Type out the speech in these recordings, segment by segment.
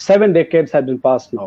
7 decades have been passed now।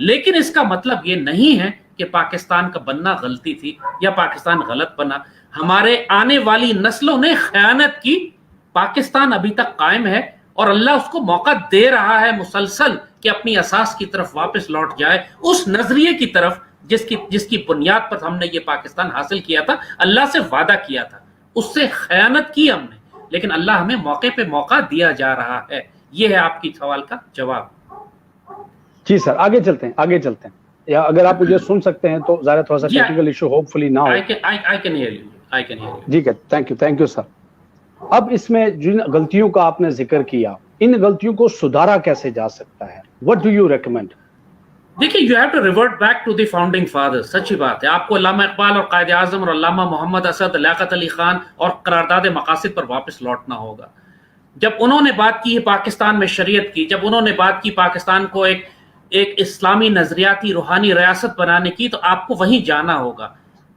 لیکن اس کا مطلب یہ نہیں ہے کہ پاکستان کا بننا غلطی تھی یا پاکستان غلط بنا. ہمارے آنے والی نسلوں نے خیانت کی. پاکستان ابھی تک قائم ہے اور اللہ اس کو موقع دے رہا ہے مسلسل کہ اپنی اساس کی طرف واپس لوٹ جائے, اس نظریے کی طرف جس کی بنیاد پر ہم نے یہ پاکستان حاصل کیا تھا, اللہ سے وعدہ کیا تھا. اس سے خیانت کی ہم نے, لیکن اللہ ہمیں موقع پہ موقع دیا جا رہا ہے. یہ ہے آپ کی سوال کا جواب. جی سر, آگے چلتے ہیں, یا اگر آپ مجھے سن سکتے ہیں تو ظاہر تھوڑا سا ٹیکنیکل ایشو ہوپ فلی نہ ہو. I can hear you. جی تھینک یو سر. اب اس میں جن غلطیوں کا آپ نے ذکر کیا, ان غلطیوں کو سدھارا کیسے جا سکتا ہے؟ What do you recommend? دیکھیے, you have to revert back to the founding father. سچی بات ہے, آپ کو علامہ اقبال اور قائد اعظم اور علامہ محمد اسد, لیاقت علی خان اور قرارداد مقاصد پر واپس لوٹنا ہوگا. جب انہوں نے بات کی پاکستان میں شریعت کی, جب انہوں نے بات کی پاکستان کو ایک اسلامی نظریاتی روحانی ریاست بنانے کی, تو آپ کو وہیں جانا ہوگا.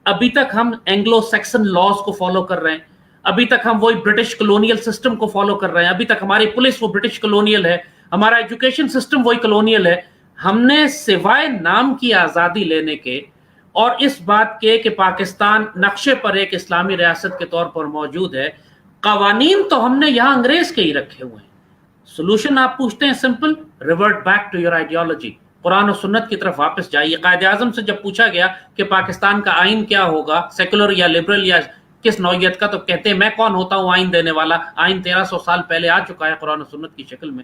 ابھی تک ہم اینگلو سیکسن لاز کو فالو کر رہے ہیں, ابھی تک ہم وہی برٹش کلونیل سسٹم کو فالو کر رہے ہیں, ابھی تک ہماری پولیس وہ برٹش کلونیل ہے, ہمارا ایجوکیشن سسٹم وہی کلونیل ہے. ہم نے سوائے نام کی آزادی لینے کے اور اس بات کے کہ پاکستان نقشے پر ایک اسلامی ریاست کے طور پر موجود ہے, قوانین تو ہم نے یہاں انگریز کے ہی رکھے ہوئے ہیں. سولوشن آپ پوچھتے ہیں simple, revert back to your ideology, قرآن و سنت کی طرف واپس جائیے. قائد اعظم سے جب پوچھا گیا کہ پاکستان کا آئین کیا ہوگا, سیکولر یا لبرل یا کس نوعیت کا, تو کہتے ہیں میں کون ہوتا ہوں آئین دینے والا, آئین 1300 سال پہلے آ چکا ہے قرآن و سنت کی شکل میں.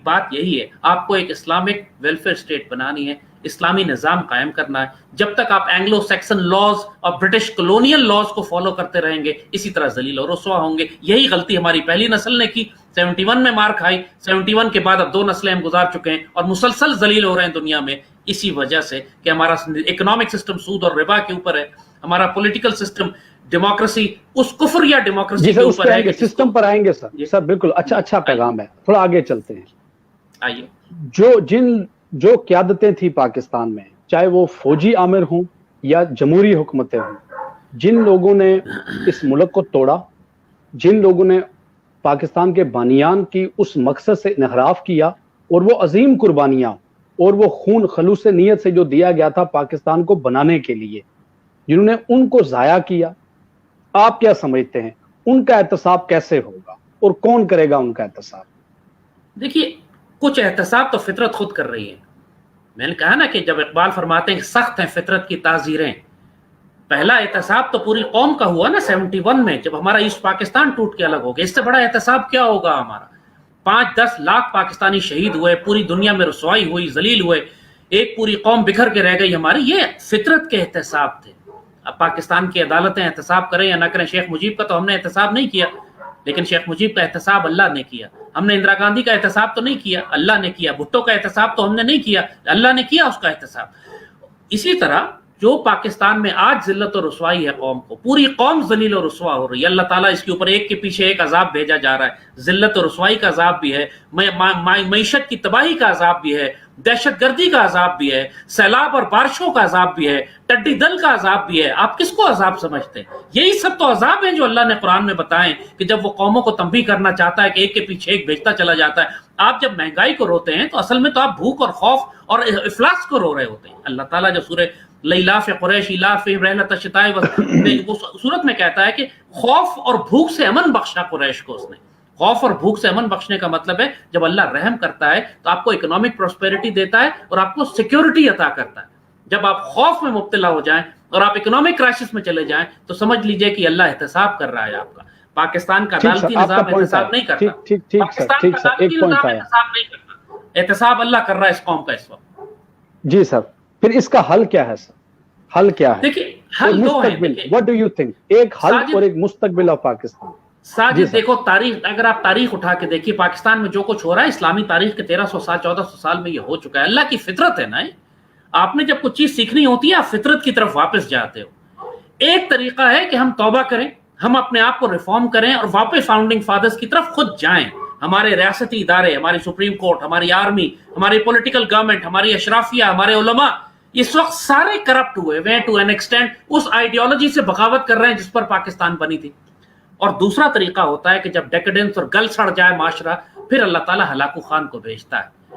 بات یہی ہے, آپ کو ایک اسلامک ویلفیئر اسٹیٹ بنانی ہے, اسلامی نظام قائم کرنا ہے. جب تک آپ اینگلو سیکسن لاز اور برٹش کلونیل لاز کو فالو کرتے رہیں گے, اسی طرح ذلیل و رسوا ہوں گے. یہی غلطی ہماری پہلی نسل نے کی, 71 میں مار کھائی. 71 کے بعد اب 2 نسلیں ہم گزار چکے ہیں اور مسلسل ذلیل ہو رہے ہیں دنیا میں, اسی وجہ سے کہ ہمارا اکنامک سسٹم سود اور ربا کے اوپر ہے, ہمارا پولیٹیکل سسٹم ڈیموکریسی اس کفر یا ڈیموکریسی کے اوپر ہے. سسٹم پر آئیں گے سر. سر بالکل اچھا پیغام ہے, تھوڑا آگے چلتے ہیں. آئیے. جو قیادتیں تھی پاکستان میں, چاہے وہ فوجی آمر ہوں یا جمہوری حکومتیں ہوں, جن لوگوں نے اس ملک کو توڑا, جن لوگوں نے پاکستان کے بانیان کی اس مقصد سے انحراف کیا, اور وہ عظیم قربانیاں اور وہ خون خلوص نیت سے جو دیا گیا تھا پاکستان کو بنانے کے لیے, جنہوں نے ان کو ضائع کیا, آپ کیا سمجھتے ہیں ان کا احتساب کیسے ہوگا اور کون کرے گا ان کا احتساب؟ دیکھیے, کچھ احتساب تو فطرت خود کر رہی ہے. میں نے کہا نا کہ جب اقبال فرماتے ہیں کہ سخت ہیں فطرت کی تعزیریں, پہلا احتساب تو پوری قوم کا ہوا نا 71 میں, جب ہمارا ایسٹ پاکستان ٹوٹ کے الگ ہو گیا. اس سے بڑا احتساب کیا ہوگا ہمارا؟ 5-10 لاکھ پاکستانی شہید ہوئے, پوری دنیا میں رسوائی ہوئی, ذلیل ہوئے, ایک پوری قوم بکھر کے رہ گئی ہماری. یہ فطرت کے احتساب تھے. اب پاکستان کی عدالتیں احتساب کریں یا نہ کریں, شیخ مجیب کا تو ہم نے احتساب نہیں کیا, لیکن شیخ مجیب کا احتساب اللہ نے کیا. ہم نے اندرا گاندھی کا احتساب تو نہیں کیا, اللہ نے کیا. بھٹو کا احتساب تو ہم نے نہیں کیا, اللہ نے کیا اس کا احتساب. اسی طرح جو پاکستان میں آج ذلت و رسوائی ہے قوم کو, پوری قوم ذلیل و رسوا ہو رہی ہے. اللہ تعالیٰ اس کے اوپر ایک کے پیچھے ایک عذاب بھیجا جا رہا ہے. ذلت و رسوائی کا عذاب بھی ہے, معیشت کی تباہی کا عذاب بھی ہے, دہشت گردی کا عذاب بھی ہے, سیلاب اور بارشوں کا عذاب بھی ہے, ٹڈی دل کا عذاب بھی ہے. آپ کس کو عذاب سمجھتے ہیں؟ یہی سب تو عذاب ہیں جو اللہ نے قرآن میں بتائیں کہ جب وہ قوموں کو تنبیہ کرنا چاہتا ہے کہ ایک کے پیچھے ایک بھیجتا چلا جاتا ہے. آپ جب مہنگائی کو روتے ہیں تو اصل میں تو آپ بھوک اور خوف اور افلاس کو رو رہے ہوتے ہیں. اللہ تعالیٰ جب سورہ لیلاف قریش ایلافہم رحلۃ الشتاء وہ صورت میں کہتا ہے کہ خوف اور بھوک سے امن بخشا قریش کو اس نے. خوف اور بھوک سے امن بخشنے کا مطلب ہے جب اللہ رحم کرتا ہے تو آپ کو اکنامک پراسپیرٹی دیتا ہے اور آپ کو سیکیورٹی عطا کرتا ہے. جب آپ خوف میں مبتلا ہو جائیں اور آپ اکنامک کرائسس میں چلے جائیں تو سمجھ لیجئے کہ اللہ احتساب کر رہا ہے آپ کا. پاکستان کا عدالتی نظام احتساب نہیں کرتا. پاکستان کا عدالتی نظام احتساب نہیں کرتا. احتساب اللہ کر رہا ہے اس قوم کا اس وقت. جی سر, پھر اس کا حل کیا ہے سر؟ حل کیا ہے؟ دیکھیں, حل دو ہے. What do you think? ایک حل اور ایک مستقبل آف پاکستان. ساجد دیکھو, تاریخ اگر آپ تاریخ اٹھا کے دیکھیے, پاکستان میں جو کچھ ہو رہا ہے اسلامی تاریخ کے 1300 سال 1400 سال میں یہ ہو چکا ہے. اللہ کی فطرت ہے نا. آپ نے جب کچھ چیز سیکھنی ہوتی ہے آپ فطرت کی طرف واپس جاتے ہو. ایک طریقہ ہے کہ ہم توبہ کریں, ہم اپنے آپ کو ریفارم کریں اور واپس فاؤنڈنگ فادرز کی طرف خود جائیں. ہمارے ریاستی ادارے, ہماری سپریم کورٹ, ہماری آرمی, ہماری پولیٹیکل گورنمنٹ, ہماری اشرافیہ, ہمارے علماء, اس وقت سارے کرپٹ ہوئے ہیں ٹو این ایکسٹینٹ. اس آئیڈیالوجی سے بغاوت کر رہے ہیں جس پر پاکستان بنی تھی. اور دوسرا طریقہ ہوتا ہے کہ جب ڈیکیڈنس اور گل سڑ جائے معاشرہ, پھر اللہ تعالیٰ ہلاکو خان کو بھیجتا ہے.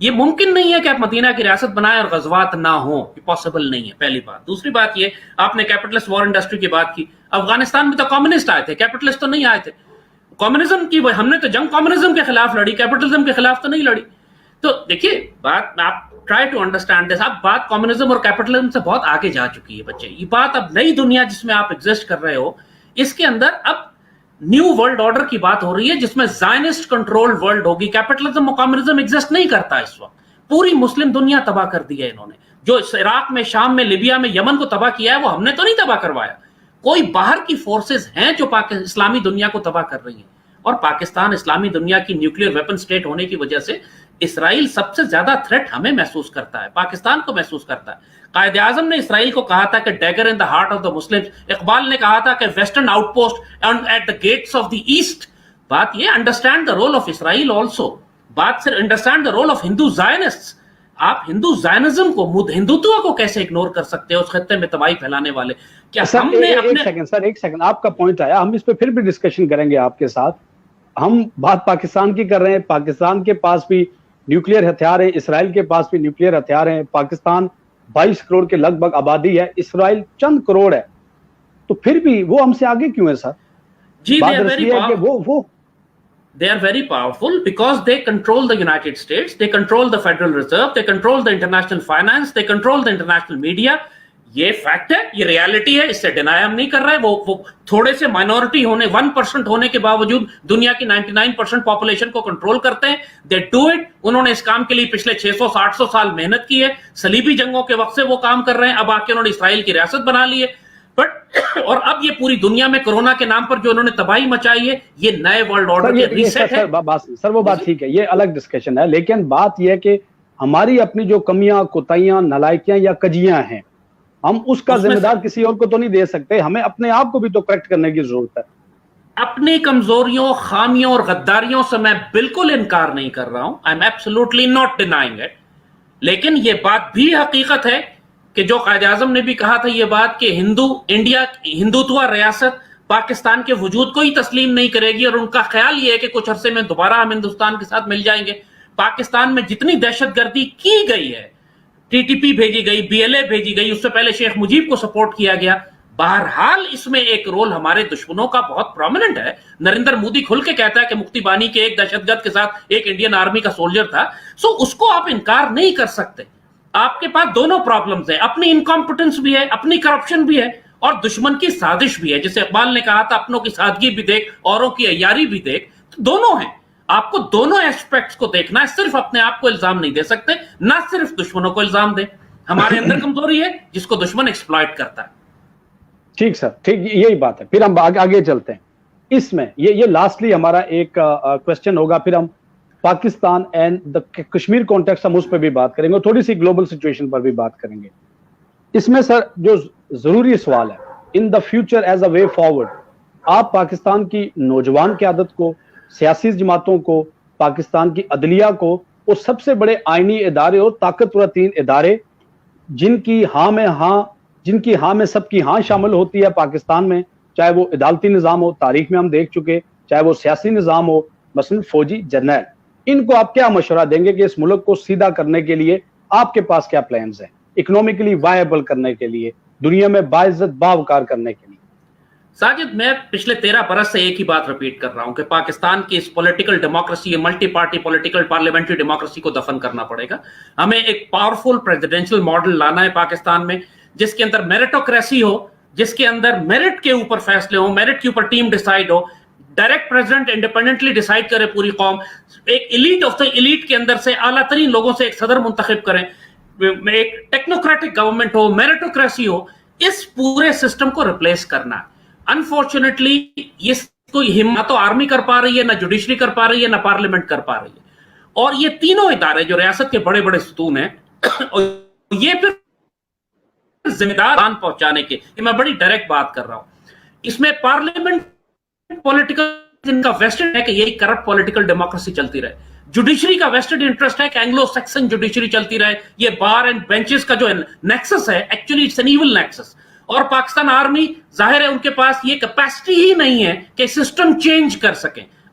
یہ ممکن نہیں ہے کہ آپ مدینہ کی ریاست بنائیں اور غزوات نہ ہوں، یہ پاسبل نہیں ہے، پہلی بات۔ دوسری بات یہ، آپ نے کیپٹلسٹ وار انڈسٹری کی بات کی، افغانستان میں تو کمیونسٹ آئے تھے، کیپٹلسٹ تو نہیں آئے تھے۔ کمیونزم کی ہم نے تو جنگ کمیونزم کے خلاف لڑی، کیپٹلزم کے خلاف تو نہیں لڑی۔ تو دیکھیے بات، آپ ٹرائی ٹو انڈرسٹینڈ دس، اب بات کمیونزم اور کیپٹلزم سے بہت آگے جا چکی ہے بچے، یہ بات اب نئی دنیا جس میں آپ ایگزسٹ کر رہے ہو، اس کے اندر اب نیو ورلڈ آرڈر کی بات ہو رہی ہے جس میں زائنسٹ کنٹرول ورلڈ ہوگی۔ کیپٹلزم اور کمیونزم ایگزسٹ نہیں کرتا اس وقت، پوری مسلم دنیا تباہ کر دی ہے انہوں نے۔ جو عراق میں، شام میں، لیبیا میں، یمن کو تباہ کیا ہے وہ ہم نے تو نہیں تباہ کروایا، کوئی باہر کی فورسز ہیں جو اسلامی دنیا کو تباہ کر رہی ہیں۔ اور پاکستان اسلامی دنیا کی نیوکلیئر ویپن سٹیٹ ہونے کی وجہ سے اسرائیل سب سے زیادہ تھریٹ ہمیں محسوس کرتا ہے، پاکستان کو محسوس کرتا ہے۔ قائد اعظم نے اسرائیل کو کہا تھا کہ dagger in the heart of the Muslims, Iqbal نے کہا تھا کہ western outpost at the gates of the East. بات یہ understand the role of Israel also, بات صرف understand the role of Hindu Zionist. آپ ہندو زائنزم کو، ہندوتوا کو کیسے اگنور کر سکتے ہیں اس خطے میں تباہی پھیلانے والے؟ کیا ہم نے ایک سیکنڈ آپ کا پوائنٹ آیا، ہم اس پہ پھر بھی ڈسکشن کریں گے آپ کے ساتھ۔ ہم بات پاکستان کی کر رہے ہیں، پاکستان کے پاس بھی نیوکلیئر ہتھیار ہیں، اسرائیل کے پاس بھی نیوکلیئر ہتھیار ہیں۔ پاکستان 22 کروڑ کے لگ بھگ آبادی ہے، اسرائیل چند کروڑ ہے، تو پھر بھی وہ ہم سے آگے کیوں ہے سر؟ جی they are very powerful because they control the United States, they control the Federal Reserve, they control the international finance, they control the international media۔ یہ فیکٹ ہے، یہ ریالٹی ہے، اس سے ڈینائی ہم نہیں کر رہے۔ وہ تھوڑے سے مائنورٹی ہونے، 1% ہونے کے باوجود دنیا کی 99% پاپولیشن کو کنٹرول کرتے ہیں۔ دے ڈو اٹ، انہوں نے اس کام کے لیے پچھلے 600-800 سال محنت کی ہے، صلیبی جنگوں کے وقت سے وہ کام کر رہے ہیں، اب آ کے انہوں نے اسرائیل کی ریاست بنا لی ہے۔ اور اب یہ پوری دنیا میں کورونا کے نام پر جو انہوں نے تباہی مچائی ہے، یہ نئے ورلڈ آرڈر کے ریسیٹ ہے۔ سر وہ بات ٹھیک ہے، یہ الگ ڈسکشن ہے، لیکن بات یہ ہے کہ ہماری اپنی جو کمیاں، کوتاہیاں، نالائکیاں یا کجیاں ہیں، ہم اس کا ذمہ دار کسی اور کو تو نہیں دے سکتے، ہمیں اپنے آپ کو بھی تو کریکٹ کرنے کی ضرورت ہے۔ اپنی کمزوریوں، خامیوں اور غداریوں سے میں بالکل انکار نہیں کر رہا ہوں، I am absolutely not denying it, لیکن یہ بات بھی حقیقت ہے کہ جو قائد اعظم نے بھی کہا تھا یہ بات کہ ہندوتوا ریاست پاکستان کے وجود کو ہی تسلیم نہیں کرے گی، اور ان کا خیال یہ ہے کہ کچھ عرصے میں دوبارہ ہم ہندوستان کے ساتھ مل جائیں گے۔ پاکستان میں جتنی دہشت گردی کی گئی ہے، ٹی ٹی پی بھیجی گئی، بی ایل اے بھیجی گئی، اس سے پہلے شیخ مجیب کو سپورٹ کیا گیا، بہرحال اس میں ایک رول ہمارے دشمنوں کا بہت پرومیننٹ ہے۔ نریندر مودی کھل کے کہتا ہے کہ مکتی بانی کے ایک دہشت گرد کے ساتھ ایک انڈین آرمی کا سولجر تھا، سو اس کو آپ انکار نہیں کر سکتے۔ آپ کے پاس دونوں پرابلمز ہیں، اپنی انکمپٹنس بھی ہے، اپنی کرپشن بھی ہے، اور دشمن کی سازش بھی ہے۔ جسے اقبال نے کہا تھا اپنوں کی سادگی بھی دیکھ، اوروں کی عیاری بھی دیکھ، تو دونوں ہیں۔ آپ کو دونوں ایسپیکٹس کو دیکھنا ہے، صرف اپنے آپ کو الزام نہیں دے سکتے، نہ صرف دشمنوں کو الزام دیں۔ ہمارے اندر کمزوری ہے جس کو دشمن ایکسپلائٹ کرتا ہے۔ ٹھیک سر، ٹھیک، یہی بات ہے۔ پھر ہم آگے چلتے ہیں اس میں، یہ لاسٹلی ہمارا ایک کوشچن ہوگا، پھر ہم Pakistan and the Kashmir context ہم اس پہ بھی بات کریں گے، اور تھوڑی سی گلوبل سچویشن پر بھی بات کریں گے۔ اس میں سر جو ضروری سوال ہے، in the future is a way forward, آپ پاکستان کی نوجوان قیادت کو، سیاسی جماعتوں کو، پاکستان کی عدلیہ کو، وہ سب سے بڑے آئینی ادارے اور طاقتور ترین ادارے جن کی ہاں میں سب کی ہاں شامل ہوتی ہے پاکستان میں، چاہے وہ عدالتی نظام ہو، تاریخ میں ہم دیکھ چکے، چاہے وہ سیاسی نظام ہو، مثلا فوجی جرنیل، ان کو آپ کیا مشورہ دیں گے کہ اس ملک کو سیدھا کرنے کے لیے آپ کے پاس کیا پلانز ہیں، اکنومکلی وائبل کرنے کے لیے، دنیا میں باعزت باوقار کرنے کے لیے؟ ساجد، میں پچھلے 13 برس سے ایک ہی بات ریپیٹ کر رہا ہوں کہ پاکستان کی اس political democracy, multi party political parliamentary democracy کو دفن کرنا پڑے گا۔ ہمیں ایک پاورفل پریزیڈنشل ماڈل لانا ہے پاکستان میں، جس کے اندر میرٹوکریسی ہو، جس کے اندر میرٹ کے اوپر فیصلے ہوں، میرٹ کے اوپر ٹیم ڈیسائیڈ ہو، ڈائریکٹ پریزیڈنٹ انڈیپینڈنٹلی ڈیسائیڈ کرے پوری قوم، ایک ایلیٹ آف دا ایلیٹ کے اندر سے اعلیٰ ترین لوگوں سے ایک صدر منتخب کریں، ایک ٹیکنوکریٹک گورنمنٹ ہو، میرٹوکریسی ہو۔ اس پورے سسٹم کو ریپلیس کرنا ہے۔ انفارچونیٹلی یہ کوئی ہمت تو آرمی کر پا رہی ہے، نہ جوڈیشری کر پا رہی ہے، نہ پارلیمنٹ کر پا رہی ہے، اور یہ تینوں ادارے جو ریاست کے بڑے بڑے ستون ہیں، یہ پھر ذمہ دار پہنچانے کے، یہ میں بڑی ڈائریکٹ بات کر رہا ہوں، اس میں پارلیمنٹ پولیٹیکل ان کا ویسٹڈ ہے کہ یہی کرپٹ پولیٹیکل ڈیموکریسی چلتی رہے، جوڈیشری کا ویسٹڈ انٹرسٹ ہے کہ اینگلو سیکسن جوڈیشری چلتی رہے، یہ بار اینڈ بینچز کا جو نیکسس ہے، actually it's an evil nexus, اور پاکستان آرمی ظاہر ہے ان کے پاس یہ کیپیسٹی ہی نہیں ہے کہ سسٹم چینج کر سکیں۔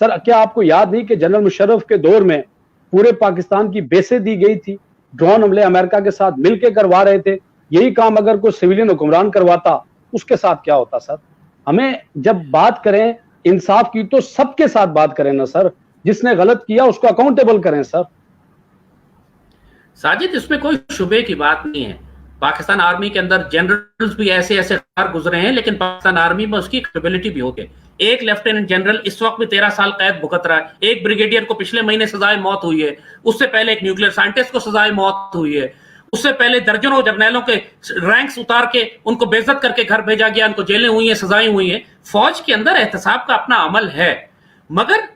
سر کیا آپ کو یاد نہیں کہ جنرل مشرف کے دور میں پورے پاکستان کی بیسیں دی گئی تھی, ڈرون حملے امریکہ کے ساتھ مل کے کروا رہے تھے. یہی کام اگر کوئی سویلین حکمران کرواتا اس کے ساتھ کیا ہوتا سر؟ ہمیں جب بات کریں انصاف کی تو سب کے ساتھ بات کریں نا سر, جس نے غلط کیا اس کو اکاؤنٹیبل کریں سر. ساجد اس میں کوئی شبے کی بات نہیں ہے, پاکستان آرمی کے اندر جنرلز بھی ایسے ایسے گزرے ہیں, لیکن پاکستان آرمی میں اس کی کیپیبلٹی بھی ہوتی ہے. ایک لیفٹیننٹ جنرل اس وقت بھی 13 سال قید بھگت رہا ہے, ایک بریگیڈیئر کو پچھلے مہینے سزائے موت ہوئی ہے, اس سے پہلے ایک نیوکلیئر سائنٹسٹ کو سزائے موت ہوئی ہے, اس سے پہلے درجنوں جرنیلوں کے رینکس اتار کے ان کو بے عزت کر کے گھر بھیجا گیا, ان کو جیلیں ہوئی ہیں, سزائیں ہوئی ہیں. فوج کے اندر احتساب کا اپنا عمل ہے, مگر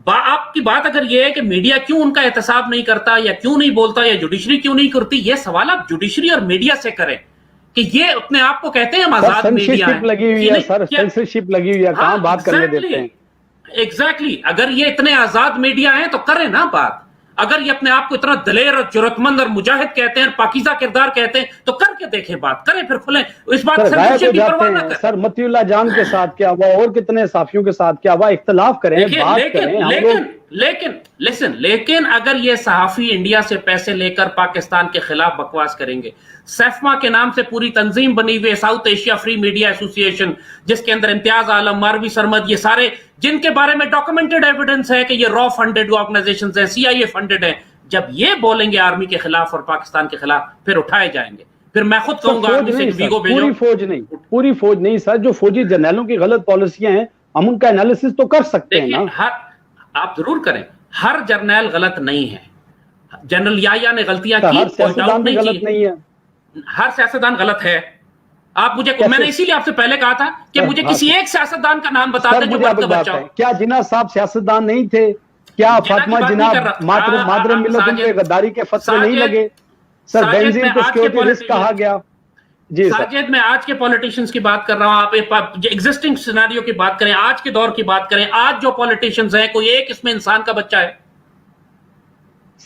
آپ کی بات اگر یہ ہے کہ میڈیا کیوں ان کا احتساب نہیں کرتا یا کیوں نہیں بولتا یا جوڈیشری کیوں نہیں کرتی, یہ سوال آپ جوڈیشری اور میڈیا سے کریں کہ یہ اپنے آپ کو کہتے ہیں ہم آزاد میڈیا ہیں. لگی ہوئی ہے سر, سینسرشپ لگی ہوئی ہے, کہاں بات کرنے دیتے ہیں. ایگزیکٹلی, اگر یہ اتنے آزاد میڈیا ہیں تو کریں نا بات. اگر یہ اپنے آپ کو اتنا دلیر اور جرأت مند اور مجاہد کہتے ہیں, پاکیزہ کردار کہتے ہیں, تو کر کے دیکھیں, بات کریں, پھر کھلیں. اس بات سے سر متی اللہ جان کے ساتھ کیا ہوا اور کتنے صحافیوں کے ساتھ کیا ہوا, اختلاف کریں, بات کریں. لیکن اگر یہ صحافی انڈیا سے پیسے لے کر پاکستان کے خلاف بکواس کریں گے, سیفما کے نام سے پوری تنظیم بنی ہوئی ہے, ساؤتھ ایشیا فری میڈیا ایسوسی ایشن, جس کے اندر امتیاز عالم, ماروی سرمد, یہ سارے جن کے بارے میں ڈاکومنٹڈ ایویڈنس ہے کہ یہ را فنڈڈ آرگنائزیشنز ہیں, CIA فنڈڈ ہیں, جب یہ بولیں گے آرمی کے خلاف اور پاکستان کے خلاف, پھر اٹھائے جائیں گے. پھر میں خود کہوں گا پوری فوج نہیں سر, جو فوجی جرنیلوں کی غلط پالیسیاں ہیں ہم ان کا انالیسس تو کر سکتے ہیں نا. آپ ضرور کریں, ہر جرنیل غلط نہیں ہے. جنرل یایا نے غلطیاں کی, ہر سیاستدان بھی غلط نہیں ہے, ہر سیاستدان غلط ہے. آپ مجھے, میں نے اسی لیے آپ سے پہلے کہا تھا کہ مجھے کسی ایک سیاستدان کا نام بتا دیں جو بڑھ کر بچہ ہو. کیا جناح صاحب سیاستدان نہیں تھے؟ کیا فاطمہ جناح مادر ملت ان پہ غداری کے فتوے نہیں لگے؟ سر بینزین کو سیکورٹی رسک کہا گیا. جی ساجد, میں آج کے پولیٹیشینز کی بات کر رہا ہوں, آپ ایگزسٹنگ سیناریو کی بات کریں, آج کے دور کی بات کریں. آج جو پولیٹیشینز ہیں, کوئی ایک اس میں انسان کا بچہ ہے؟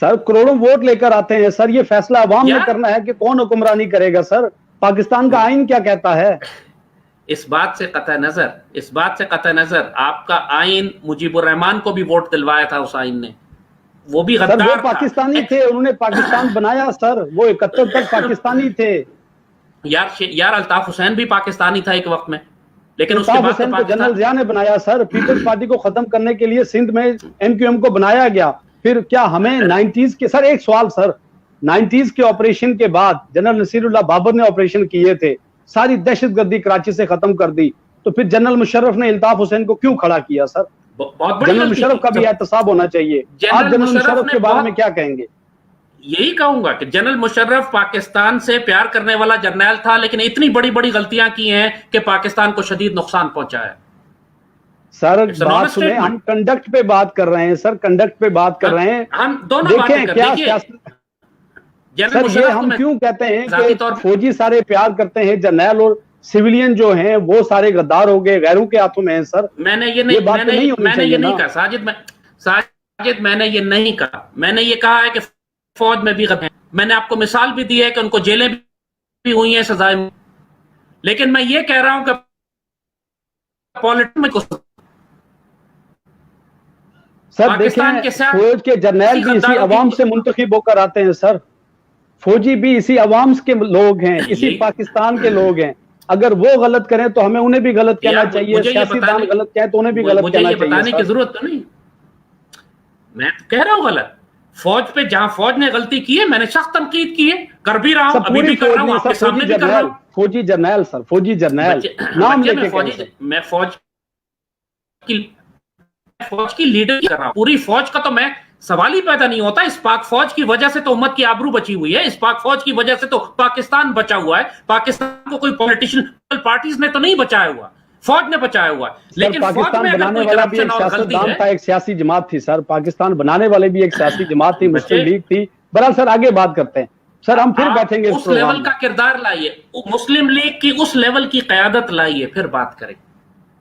سر کروڑوں ووٹ لے کر آتے ہیں سر, یہ فیصلہ عوام نے کرنا ہے کہ کون حکمرانی کرے گا. سر پاکستان کا آئین کیا کہتا ہے؟ اس بات سے قطع نظر آپ کا آئین مجیب الرحمان کو بھی ووٹ دلوایا تھا, اس آئین نے, وہ بھی غدار تھا. وہ پاکستانی تھے, انہوں نے پاکستان بنایا سر, وہ 71 تک پاکستانی تھے. یار الطاف حسین بھی پاکستانی تھا ایک وقت میں, لیکن الطاف حسین کو جنرل ضیاء نے بنایا سر. پیپلز پارٹی کو ختم کرنے کے لیے سندھ میں MQM کو بنایا گیا. پھر کیا ہمیں 90s کے, سر ایک سوال سر, 90s کے آپریشن کے بعد جنرل نصیر اللہ بابر نے آپریشن کیے تھے, ساری دہشت گردی کراچی سے ختم کر دی, تو پھر جنرل مشرف نے الطاف حسین کو کیوں کھڑا کیا سر؟ جنرل مشرف کا بھی احتساب ہونا چاہیے. آپ جنرل مشرف کے بارے میں کیا کہیں گے؟ یہی کہوں گا کہ جنرل مشرف پاکستان سے پیار کرنے والا جرنیل تھا, لیکن اتنی بڑی بڑی غلطیاں کی ہیں کہ پاکستان کو شدید نقصان پہنچا ہے. سر بات سنیں, ہم کنڈکٹ پہ بات کر رہے ہیں سر, کنڈکٹ پہ بات کر رہے ہیں. ہم دونوں دیکھیں کیا سر, یہ ہم کیوں کہتے ہیں کہ فوجی سارے پیار کرتے ہیں, جرنیل اور سویلین جو ہیں وہ سارے غدار ہو گئے, غیروں کے ہاتھوں میں ہیں. سر میں نے یہ نہیں کہا ساجد, میں نے یہ نہیں کہا. میں نے یہ کہا ہے کہ فوج میں بھی غدار ہیں. میں نے آپ کو مثال بھی دی ہے کہ ان کو جیلیں بھی ہوئی ہیں, سزائیں, لیکن میں یہ کہہ رہا ہوں کہ پولیٹکس میں سر دیکھیں, فوج کے جرنیل بھی اسی عوام سے منتخب ہو کر آتے ہیں سر, فوجی بھی اسی عوام کے لوگ ہیں, اسی پاکستان کے لوگ ہیں. اگر وہ غلط کریں تو ہمیں انہیں بھی غلط کہنا چاہیے, سیاستدان غلط کہیں تو انہیں بھی غلط کہنا چاہیے. بتانے کی ضرورت تو نہیں, میں کہہ رہا ہوں غلط. فوج پہ جہاں فوج نے غلطی کی ہے میں نے سخت تنقید کی ہے, کر بھی رہا ہوں, ابھی بھی کر رہا ہوں, آپ کے سامنے بھی کر رہا ہوں. فوجی جرنیل سر, فوجی جرنیل نام لے کے, میں فوج کی لیڈر کر رہا ہوں. پوری فوج کا تو میں سوال ہی پیدا نہیں ہوتا. اس پاک فوج کی وجہ سے تو امت کی آبرو بچی ہوئی ہے, اس پاک فوج کی وجہ سے تو پاکستان بچا ہوا ہے. پاکستان کو کوئی پولیٹیشین پارٹیز نے تو نہیں بچایا ہوا, فوج نے بچایا ہوا ہے. لیکن پاکستان بنانے والا بھی ایک سیاستدان تھا, ایک سیاسی جماعت تھی سر, پاکستان بنانے والے بھی ایک سیاسی جماعت تھی, مسلم لیگ تھی. بہرحال سر آگے بات کرتے ہیں. سر ہم پھر بیٹھیں گے اس لیول کا کردار لائیے, مسلم لیگ کی اس لیول کی قیادت لائیے, پھر بات کریں.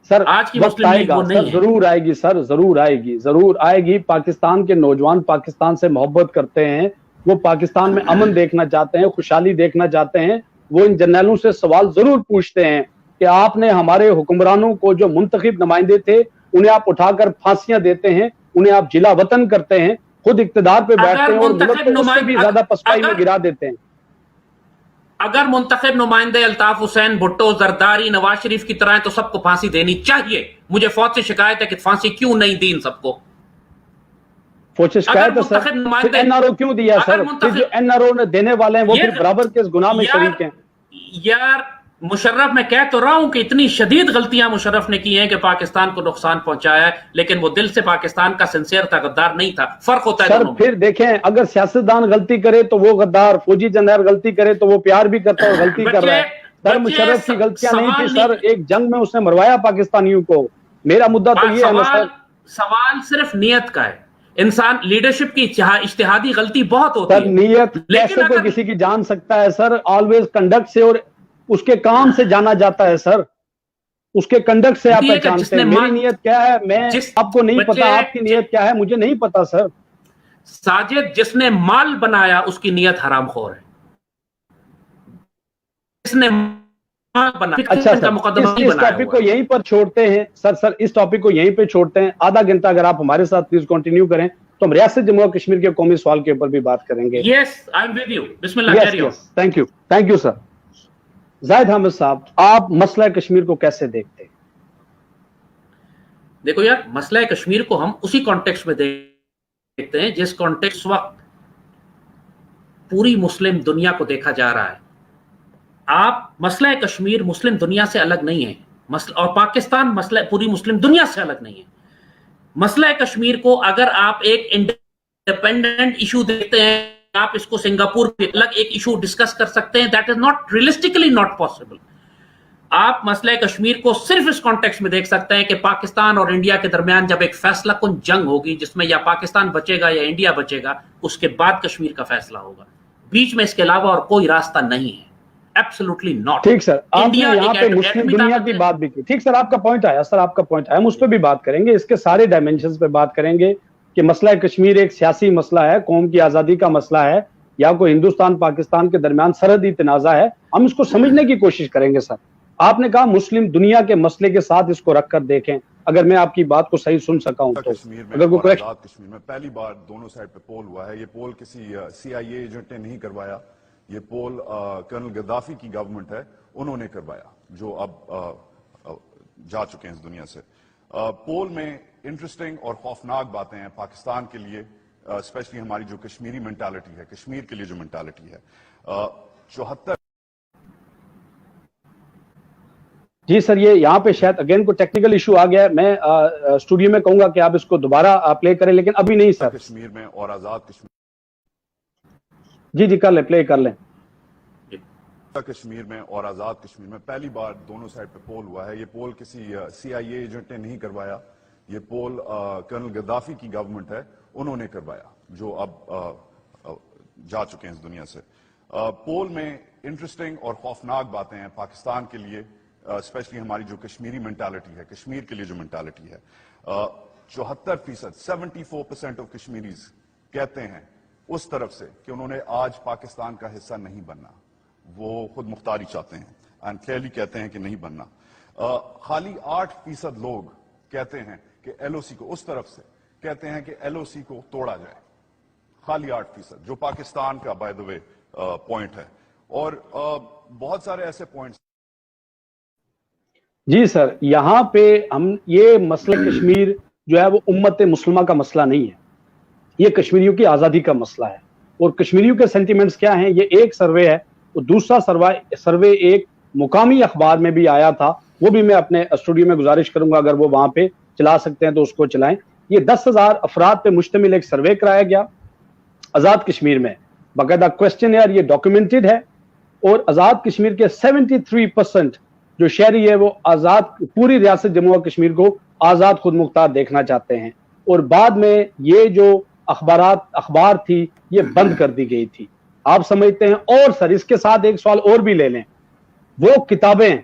سر آج کی وقت آئے گا سر, ضرور آئے گی سر, ضرور آئے گی. پاکستان کے نوجوان پاکستان سے محبت کرتے ہیں, وہ پاکستان میں امن دیکھنا چاہتے ہیں, خوشحالی دیکھنا چاہتے ہیں. وہ ان جرنیلوں سے سوال ضرور پوچھتے ہیں کہ آپ نے ہمارے حکمرانوں کو جو منتخب نمائندے تھے انہیں آپ اٹھا کر پھانسیاں دیتے ہیں, انہیں آپ جلا وطن کرتے ہیں, خود اقتدار پہ بیٹھتے ہیں اور ملک کو اس سے بھی زیادہ پسپائی میں گرا دیتے ہیں. اگر منتخب نمائندے الطاف حسین بھٹو زرداری نواز شریف کی طرح ہیں تو سب کو پھانسی دینی چاہیے. مجھے فوج سے شکایت ہے کہ پھانسی کیوں نہیں دی ان سب کو. فوج سے شکایت ہے سر, پھر این آر او کیوں دیا سر؟ پھر جو این آر او نے دینے والے ہیں وہ پھر برابر کے اس گناہ میں شریک ہیں. یار مشرف, میں کہہ تو رہا ہوں کہ اتنی شدید غلطیاں مشرف نے کی ہیں کہ پاکستان کو نقصان پہنچایا ہے, لیکن وہ دل سے پاکستان کا سنسیئر تھا, غدار نہیں تھا. فرق ہوتا ہے سر. پھر دیکھیں, اگر سیاستدان غلطی کرے تو وہ غدار, فوجی جنرل غلطی کرے تو وہ پیار بھی کرتا ہے اور غلطی کر رہا ہے. سر مشرف کی غلطیاں نہیں تھی سر, ایک جنگ میں اس نے مروایا پاکستانیوں کو. میرا مدعا تو یہ ہے نا سر. سوال صرف نیت کا ہے. انسان لیڈرشپ کی اجتہادی غلطی بہت ہوتی ہے. سر نیت کیسے کوئی کسی کی جان سکتا ہے سر؟ آلویز کنڈکٹ سے اور اس کے کام سے جانا جاتا ہے سر, اس کے کنڈکٹ سے آپ پہچانتے ہیں. میری نیت کیا ہے میں آپ کو نہیں پتا, آپ کی نیت کیا ہے مجھے نہیں پتا سر. ساجد, جس نے مال بنایا اس کی نیت حرام خور ہے. جس نے مال بنایا. اچھا سر, اس ٹاپک کو یہیں پر چھوڑتے ہیں سر. اس ٹاپک کو یہیں پہ چھوڑتے ہیں. آدھا گھنٹہ اگر آپ ہمارے ساتھ پلیز کنٹینیو کریں تو ہم ریاست جموں و کشمیر کے قومی سوال کے اوپر بھی بات کریں گے. Yes, I am with you. بسم اللہ, carry on. Thank you sir. Zahid Hamid صاحب, آپ مسئلہ کشمیر کو کیسے دیکھتے ہیں؟ دیکھو یار, مسئلہ کشمیر کو ہم اسی کانٹیکسٹ میں دیکھتے ہیں جس کانٹیکسٹ وقت پوری مسلم دنیا کو دیکھا جا رہا ہے. آپ مسئلہ کشمیر مسلم دنیا سے الگ نہیں ہے, اور پاکستان مسئلہ پوری مسلم دنیا سے الگ نہیں ہے. مسئلہ کشمیر کو اگر آپ ایک انڈیپینڈنٹ ایشو دیکھتے ہیں, آپ اس کو سنگاپور پہ الگ ایک ایشو ڈسکس کر سکتے ہیں. That is not realistically not possible. آپ مسئلہ کشمیر کو صرف اس کانٹیکسٹ میں دیکھ سکتے ہیں کہ پاکستان اور انڈیا کے درمیان جب ایک فیصلہ کن جنگ ہوگی جس میں یا پاکستان بچے گا یا انڈیا بچے گا, اس کے بعد کشمیر کا فیصلہ ہوگا. بیچ میں اس کے علاوہ اور کوئی راستہ نہیں ہے. Absolutely not. ٹھیک سر, آپ نے یہاں پہ مسلم دنیا کی بات بھی کی. ٹھیک سر, آپ کا پوائنٹ آیا سر, آپ کا پوائنٹ آیا. ہم اس پہ بھی بات کریں گے, اس کے سارے ڈائمینشنز پہ بات کریں گے کہ مسئلہ کشمیر ایک سیاسی مسئلہ ہے, قوم کی آزادی کا مسئلہ ہے, یا کوئی ہندوستان پاکستان کے درمیان سرحدی تنازع ہے. ہم اس کو سمجھنے کی کوشش کریں گے سر. آپ نے کہا مسلم دنیا کے مسئلے کے ساتھ اس کو رکھ کر دیکھیں. اگر میں آپ کی بات کو صحیح سن سکا ہوں تو اگر کوئی کشمیر میں پہلی بار دونوں سائڈ پہ پول ہوا ہے. یہ پول کسی سی آئی اے ایجنٹ نے نہیں کروایا, یہ پول کرنل غدافی کی گورنمنٹ ہے, انہوں نے کروایا, جو اب جا چکے ہیں اس دنیا سے. پول میں انٹرسٹنگ اور خوفناک باتیں ہیں پاکستان کے لیے, اسپیشلی ہماری جو کشمیری مینٹالٹی ہے, کشمیر کے لیے جو مینٹالٹی ہے. 74 جی سر, یہ یہاں پہ شاید اگین کو ٹیکنیکل ایشو آ گیا ہے. میں اسٹوڈیو میں کہوں گا کہ آپ اس کو دوبارہ پلے کریں, لیکن ابھی نہیں سر. کشمیر میں اور آزاد کشمیر, جی کر لیں, پلے کر لیں. کشمیر میں اور آزاد کشمیر میں پہلی بار دونوں سائڈ پہ پول ہوا ہے. یہ پول کسی سی آئی اے ایجنٹ نے نہیں کروایا, یہ پول کرنل غدافی کی گورنمنٹ ہے, انہوں نے کروایا, جو اب جا چکے ہیں اس دنیا سے. پول میں انٹرسٹنگ اور خوفناک باتیں ہیں پاکستان کے لیے, اسپیشلی ہماری جو کشمیری مینٹالٹی ہے, کشمیر کے لیے جو مینٹالٹی ہے. 74%, 74% آف کشمیریز کہتے ہیں اس طرف سے کہ انہوں نے آج پاکستان کا حصہ نہیں بننا. وہ خود مختاری چاہتے ہیں, اینڈ کلیئرلی کہتے ہیں کہ نہیں بننا. خالی 8% لوگ کہتے ہیں کہ ایل او سی کو, اس طرف سے کہتے ہیں کہ ایل او سی کو توڑا جائے. خالی 8%, جو پاکستان کا بائی دا وے پوائنٹ ہے. اور بہت سارے ایسے پوائنٹس. جی سر, یہاں پہ ہم یہ مسئلہ کشمیر جو ہے وہ امت مسلمہ کا مسئلہ نہیں ہے, یہ کشمیریوں کی آزادی کا مسئلہ ہے. اور کشمیریوں کے سینٹیمنٹس کیا ہیں, یہ ایک سروے ہے, اور دوسرا سروے ایک مقامی اخبار میں بھی آیا تھا, وہ بھی میں اپنے اسٹوڈیو میں گزارش کروں گا اگر وہ وہاں پہ چلا سکتے ہیں تو اس کو چلائیں. یہ 10,000 افراد پہ مشتمل ایک سروے کرایا گیا آزاد کشمیر میں, باقاعدہ کوسچن ایئر یہ ڈاکیومنٹڈ ہے, اور آزاد کشمیر کے 73% جو شہری ہے وہ آزاد, پوری ریاست جموں و کشمیر کو آزاد خود مختار دیکھنا چاہتے ہیں. اور بعد میں یہ جو اخبار تھی یہ بند کر دی گئی تھی, آپ سمجھتے ہیں. اور سر اس کے ساتھ ایک سوال اور بھی لے لیں, وہ کتابیں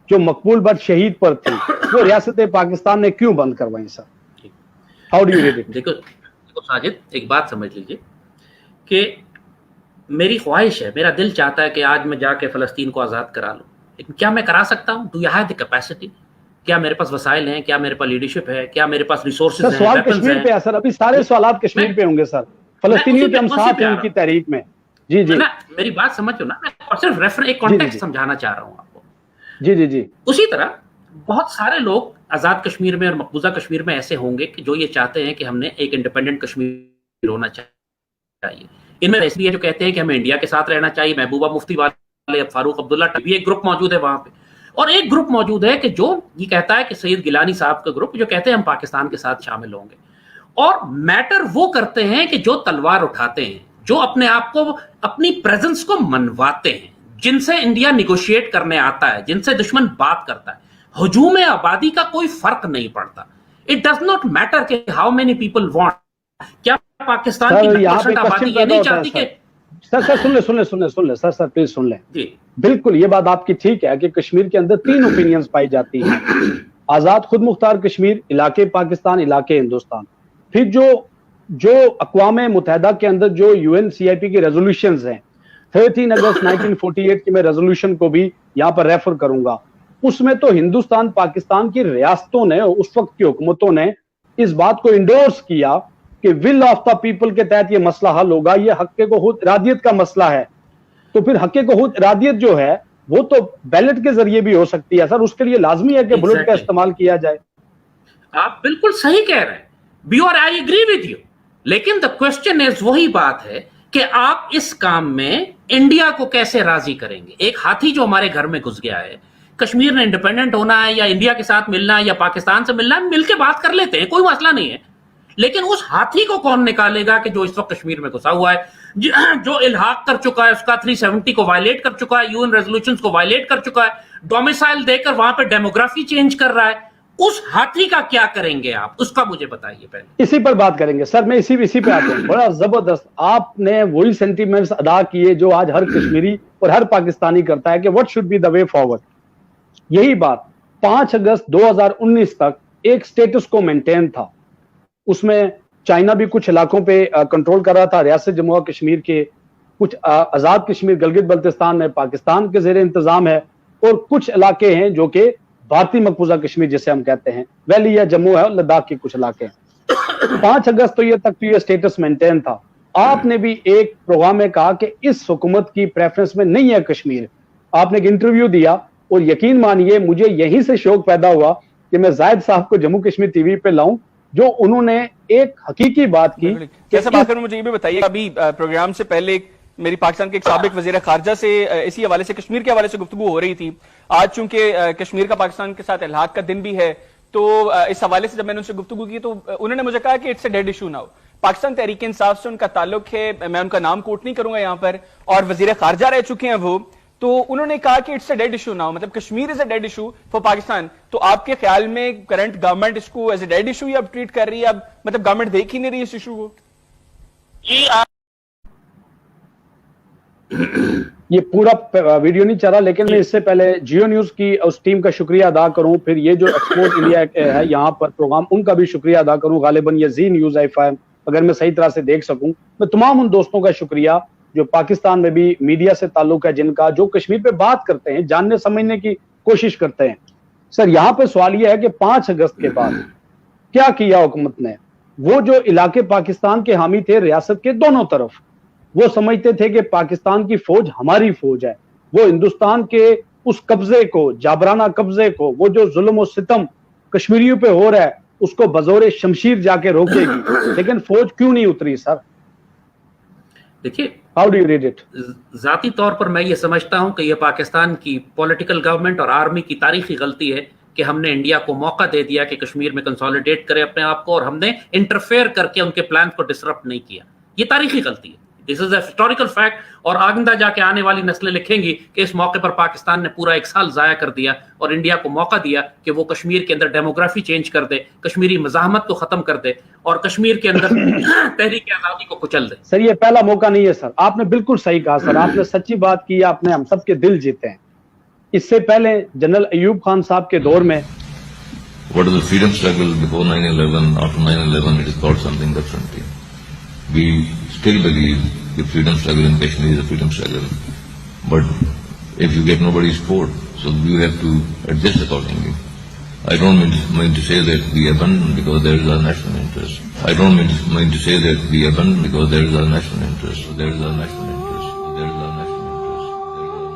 جو مقبول بٹ شہید پر تھی وہ ریاست پاکستان نے کیوں بند کروائیں sir? How do you read it? دیکھو ساجد, ایک بات سمجھ لیجئے کہ میری خواہش ہے, میرا دل چاہتا ہے کہ آج میں جا کے فلسطین کو آزاد کرا لوں, لیکن کیا میں کرا سکتا ہوں؟ Do you have the capacity? کیا میرے پاس وسائل ہیں, کیا میرے پاس لیڈرشپ ہے, کیا میرے پاس ریسورسز سر ہیں, سوال weapons کشمیر ہیں. پہ ہے سر, ابھی سارے سوالات کشمیر پہ ہوں گے سر, فلسطینیوں کے ہم ساتھ ہیں ان کی تحریک میں. جی جی میری بات سمجھو نا, میں صرف ایک کانٹیکسٹ سمجھانا چاہ رہا ہوں آپ کو. جی جی جی. اسی طرح بہت سارے لوگ آزاد کشمیر میں اور مقبوضہ کشمیر میں ایسے ہوں گے کہ جو یہ چاہتے ہیں کہ ہم نے ایک انڈیپینڈنٹ کشمیر ہونا چاہیے. ان میں ایسے بھی ہے جو کہتے ہیں کہ ہمیں انڈیا کے ساتھ رہنا چاہیے, محبوبہ مفتی والے, فاروق عبداللہ بھی ایک گروپ موجود ہے وہاں پہ, اور ایک گروپ موجود ہے کہ جو یہ کہتا ہے کہ سید گیلانی صاحب کا گروپ جو کہتے ہیں ہم پاکستان کے ساتھ شامل ہوں گے. اور میٹر وہ کرتے ہیں کہ جو تلوار اٹھاتے ہیں, جو اپنے آپ کو اپنی پریزنس کو منواتے ہیں, جن سے انڈیا نیگوشیٹ کرنے آتا ہے, جن سے دشمن بات کرتا ہے. ہجوم آبادی کا کوئی فرق نہیں پڑتا. اٹ ڈز ناٹ میٹر کہ ہاؤ مینی پیپل وانٹ. کیا پاکستان کی 90% آبادی یہ نہیں چاہتی کہ سر سن لیں سر پلیز سن لیں. جی بالکل یہ بات آپ کی ٹھیک ہے کہ کشمیر کے اندر 3 اوپینینز پائی جاتی ہیں, آزاد خود مختار کشمیر, علاقے پاکستان, علاقے ہندوستان. پھر جو اقوام متحدہ کے اندر جو UNCIP کی ریزولوشنز ہیں, 13 اگست 1948 کی میں ریزولوشن کو بھی یہاں پر ریفر کروں گا, اس میں تو ہندوستان پاکستان کی ریاستوں نے, اس وقت کی حکومتوں نے اس بات کو انڈورس کیا کہ ول آف دا پیپل کے تحت یہ مسئلہ حل ہوگا. یہ حق کو خود ارادیت کا مسئلہ ہے, تو پھر حق کو خود ارادیت جو ہے وہ تو بیلٹ کے ذریعے بھی ہو سکتی ہے سر. اس کے لیے لازمی ہے کہ بلٹ کا استعمال کیا جائے. آپ بالکل صحیح کہہ رہے ہیں, I agree with you. لیکن the question is وہی بات ہے کہ آپ اس کام میں انڈیا کو کیسے راضی کریں گے. ایک ہاتھی جو ہمارے گھر میں گھس گیا ہے, کشمیر نے انڈیپینڈنٹ ہونا ہے یا انڈیا کے ساتھ ملنا ہے یا پاکستان سے ملنا ہے, مل کے بات کر لیتے ہیں, کوئی مسئلہ نہیں ہے. لیکن اس ہاتھی کو کون نکالے گا کہ جو اس وقت کشمیر میں گھسا ہوا ہے, جو الحاق کر چکا ہے, اس کا 370 کو وائلیٹ کر چکا ہے, UN ریزولوشنز کو وائلیٹ کر چکا ہے, ڈومیسائل دے کر وہاں پہ ڈیموگرافی چینج کر رہا ہے. اس ہاتھی کا کیا کریں گے آپ, اس کا مجھے بتائیے پہلے. اسی پر بات کریں گے سر, میں اسی پہ آتا ہوں. بڑا زبردست آپ نے وہی سینٹیمنٹس ادا کیے جو آج ہر کشمیری اور ہر پاکستانی کرتا ہے کہ what should be the way forward. یہی بات 5 اگست 2019 تک ایک سٹیٹس کو مینٹین تھا. اس میں چائنا بھی کچھ علاقوں پہ کنٹرول کر رہا تھا, ریاست جموں کشمیر کے کچھ آزاد کشمیر گلگت بلتستان میں پاکستان کے زیر انتظام ہے, اور کچھ علاقے ہیں جو کہ بھارتی مقبوضہ کشمیر جسے ہم کہتے ہیں, ویلی یا جموں ہے اور لداخ کے کچھ علاقے ہیں. 5 اگست تو یہ سٹیٹس مینٹین تھا. آپ نے بھی ایک پروگرام میں کہا کہ اس حکومت کی پریفرنس میں نہیں ہے کشمیر. آپ نے ایک انٹرویو دیا, اور یقین مانیے مجھے یہیں سے شوق پیدا ہوا کہ میں زاہد صاحب کو جموں کشمیر ٹی وی پہ لاؤں, جو انہوں نے ایک حقیقی بات کی. کیسے بات کروں, مجھے یہ بھی بتائیے, ابھی پروگرام سے پہلے میری پاکستان کے ایک سابق وزیر خارجہ سے اسی حوالے سے, کشمیر کے حوالے سے گفتگو ہو رہی تھی. آج چونکہ کشمیر کا پاکستان کے ساتھ الحاق کا دن بھی ہے, تو اس حوالے سے جب میں نے ان سے گفتگو کی تو انہوں نے مجھے کہا کہ it's a dead issue now. Pakistan Tehreek Insaf سے ان کا تعلق ہے, میں ان کا نام کوٹ نہیں کروں گا یہاں پر, اور وزیر خارجہ رہ چکے ہیں وہ, تو انہوں نے کہا کہ it's a dead issue now, مطلب Kashmir is a dead issue for Pakistan. تو آپ کے خیال میں کرنٹ گورنمنٹ اس کو ایز اے ڈیڈ ایشو اب ٹریٹ کر رہی ہے, اب مطلب گورنمنٹ دیکھ ہی نہیں رہی اس ایشو کو؟ جی یہ پورا ویڈیو نہیں چل رہا, لیکن میں اس سے پہلے جیو نیوز کی اس ٹیم کا شکریہ ادا کروں, پھر یہ جو ایکسپورٹ انڈیا ہے یہاں پر پروگرام, ان کا بھی شکریہ ادا کروں. غالباً یہ زی نیوز FM اگر میں صحیح طرح سے دیکھ سکوں. میں تمام ان دوستوں کا شکریہ جو پاکستان میں بھی میڈیا سے تعلق ہے, جن کا جو کشمیر پہ بات کرتے ہیں, جاننے سمجھنے کی کوشش کرتے ہیں. سر یہاں پہ سوال یہ ہے کہ 5 اگست کے بعد کیا کیا حکومت نے. وہ جو علاقے پاکستان کے حامی تھے ریاست کے دونوں طرف, وہ سمجھتے تھے کہ پاکستان کی فوج ہماری فوج ہے, وہ ہندوستان کے اس قبضے کو, جابرانہ قبضے کو, وہ جو ظلم و ستم کشمیریوں پہ ہو رہا ہے اس کو بزور شمشیر جا کے روکے گی. لیکن فوج کیوں نہیں اتری سر؟ دیکھیے, how do you read it? ذاتی طور پر میں یہ سمجھتا ہوں کہ یہ پاکستان کی پولیٹیکل گورنمنٹ اور آرمی کی تاریخی غلطی ہے کہ ہم نے انڈیا کو موقع دے دیا کہ کشمیر میں کنسولیڈیٹ کرے اپنے آپ کو, اور ہم نے انٹرفیئر کر کے ان کے پلانز کو ڈسرپٹ نہیں کیا. یہ تاریخی غلطی ہے, دس از اے ہسٹوریکل فیکٹ, اور آگندہ جا کے آنے والی نسلیں لکھیں گی کہ اس موقع پر پاکستان نے پورا 1 سال ضائع کر دیا اور انڈیا کو موقع دیا کہ وہ کشمیر کے اندر ڈیموگرافی چینج کر دے, کشمیری مزاحمت کو ختم کر دے, اور کشمیر کے اندر تحریک آزادی کو کچل دے. سر یہ پہلا موقع نہیں ہے سر, آپ نے بالکل صحیح کہا سر, آپ نے سچی بات کی, آپ نے ہم سب کے دل جیتے ہیں. اس سے پہلے جنرل ایوب خان صاحب کے دور میں What is the freedom struggle before 9/11? After 9/11, it is called something different. We still believe the freedom struggle in Kashmir is a freedom struggle. But if you get nobody's support, so you have to adjust accordingly. I don't mean to say that we abandon because there is a national interest. I don't mean to say that we abandon because there is a national interest. There is a national interest. There is a national interest.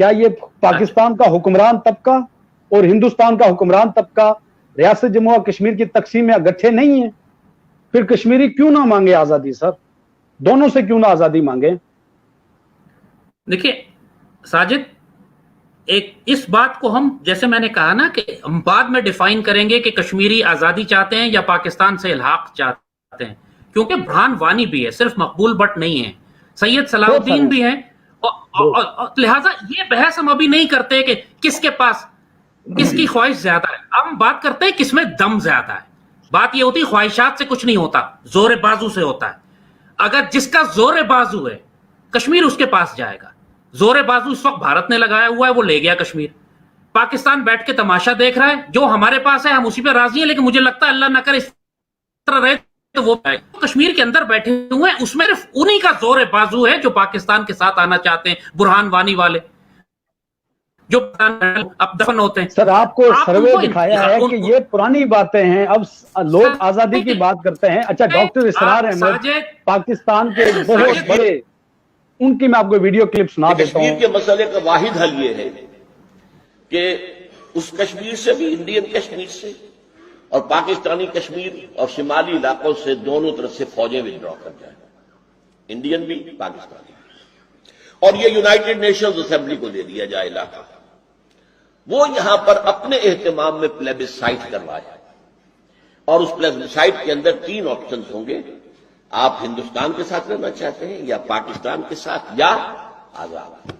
کیا یہ پاکستان کا حکمران طبقہ اور ہندوستان کا حکمران طبقہ ریاست جموں و کشمیر کی تقسیم میں اگٹھے نہیں ہیں؟ پھر کشمیری کیوں نہ مانگے آزادی سر؟ دونوں سے کیوں نہ آزادی مانگے؟ دیکھیے ساجد، ایک اس بات کو ہم جیسے میں نے کہا نا کہ ہم بعد میں ڈیفائن کریں گے کہ کشمیری آزادی چاہتے ہیں یا پاکستان سے الحاق چاہتے ہیں، کیونکہ برہان وانی بھی ہے، صرف مقبول بٹ نہیں ہے، سید صلاح الدین بھی ہیں، لہٰذا یہ بحث ہم ابھی نہیں کرتے کہ کس کے پاس کس کی خواہش زیادہ ہے، ہم بات کرتے ہیں کس میں دم زیادہ ہے۔ بات یہ ہوتی ہے خواہشات سے کچھ نہیں ہوتا، زور بازو سے ہوتا ہے۔ اگر جس کا زور بازو ہے کشمیر اس کے پاس جائے گا۔ زور بازو اس وقت بھارت نے لگایا ہوا ہے، وہ لے گیا کشمیر۔ پاکستان بیٹھ کے تماشا دیکھ رہا ہے، جو ہمارے پاس ہے ہم اسی پہ راضی ہیں، لیکن مجھے لگتا ہے اللہ نہ کرے اس طرح رہے تو وہ کشمیر کے اندر بیٹھے ہوئے ہیں، اس میں صرف انہی کا زور بازو ہے جو پاکستان کے ساتھ آنا چاہتے ہیں، برہان وانی والے جو اب دفن ہوتے ہیں۔ سر آپ کو سروے دکھایا ہے کہ یہ پرانی باتیں ہیں، اب لوگ آزادی کی بات کرتے ہیں۔ اچھا ڈاکٹر اسرار احمد پاکستان کے بہت بڑے، ان کی میں آپ کو ویڈیو کلپ سنا دیتا ہوں۔ کشمیر کے مسئلے کا واحد حل یہ ہے کہ اس کشمیر سے بھی، انڈین کشمیر سے اور پاکستانی کشمیر اور شمالی علاقوں سے دونوں طرف سے فوجیں ودرا کر جائیں، انڈین بھی پاکستانی بھی، اور یہ یونائٹڈ نیشنز اسمبلی کو دے دیا جائے علاقہ، وہ یہاں پر اپنے اہتمام میں پلیبسائٹ کروائے، اور اس پلیبسائٹ کے اندر 3 آپشنز ہوں گے، آپ ہندوستان کے ساتھ رہنا چاہتے ہیں یا پاکستان کے ساتھ یا آزاد۔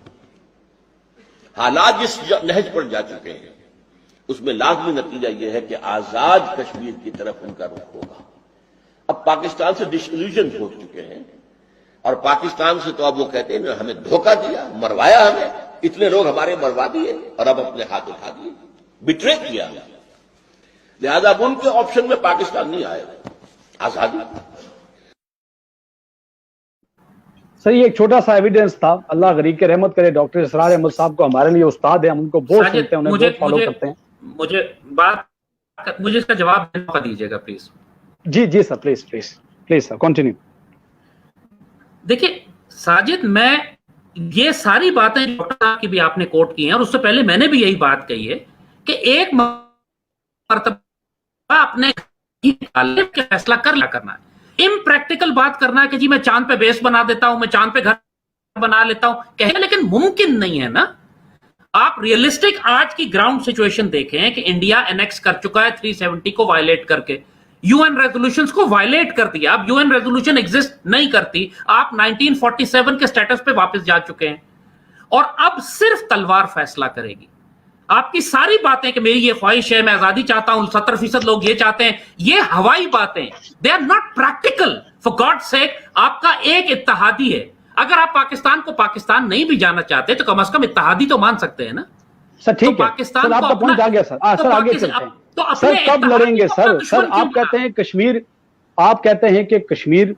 حالات جس نہج پر جا چکے ہیں اس میں لازمی نتیجہ یہ ہے کہ آزاد کشمیر کی طرف ان کا رخ ہوگا۔ اب پاکستان سے ڈسلیوژن ہو چکے ہیں، اور پاکستان سے تو اب وہ کہتے ہیں ہمیں دھوکہ دیا، مروایا ہمیں، اتنے لوگ ہمارے مروا دیے اور اب اپنے ہاتھ اٹھا دیے، بٹرے کیا، لہذا اب ان کے آپشن میں پاکستان نہیں آئے گا، آزادی۔ سر یہ ایک چھوٹا سا ایویڈنس تھا، اللہ غریب کے رحمت کرے ڈاکٹر اسرار احمد صاحب کو، ہمارے لیے استاد ہیں، ہم ان کو بہت سنتے ہیں، انہیں بہت فالو کرتے ہیں۔ مجھے اس کا جواب دینے کا دیجیے گا پلیز۔ جی سر، پلیز سر کنٹینیو۔ دیکھیے ساجد، میں یہ ساری باتیں ڈاکٹر صاحب کی بھی آپ نے کوٹ کی ہیں، اور اس سے پہلے میں نے بھی یہی بات کہی ہے کہ ایک مرتبہ اپنے فیصلہ کرنا ہے، امپریکٹیکل بات کرنا ہے کہ جی میں چاند پہ بیس بنا دیتا ہوں، میں چاند پہ گھر بنا لیتا ہوں، لیکن ممکن نہیں ہے نا۔ آپ ریئلسٹک آج کی گراؤنڈ سچویشن دیکھیں کہ انڈیا انیکس کر چکا ہے 370 کو وائلیٹ کر کے، یو این ریزولوشنز کو وائلیٹ کر دیا۔ اب یو این ریزولوشن ایگزسٹ نہیں کرتی، آپ 1947 کے سٹیٹس پہ واپس جا چکے ہیں، اور اب صرف تلوار فیصلہ کرے گی۔ آپ کی ساری باتیں کہ میری یہ خواہش ہے، میں آزادی چاہتا ہوں، 70% لوگ یہ چاہتے ہیں، یہ ہوائی باتیں، they are not practical. For God sake آپ کا ایک اتحادی ہے، اگر آپ پاکستان کو پاکستان نہیں بھی جانا چاہتے تو کم از کم اتحادی تو مان سکتے ہیں نا۔ سر ٹھیک ہے، سر آپ کا پوائنٹ آ گیا سر، سر آگے چلتے ہیں۔ سر کب لڑیں گے سر آپ کہتے ہیں کشمیر، آپ کہتے ہیں کہ کشمیر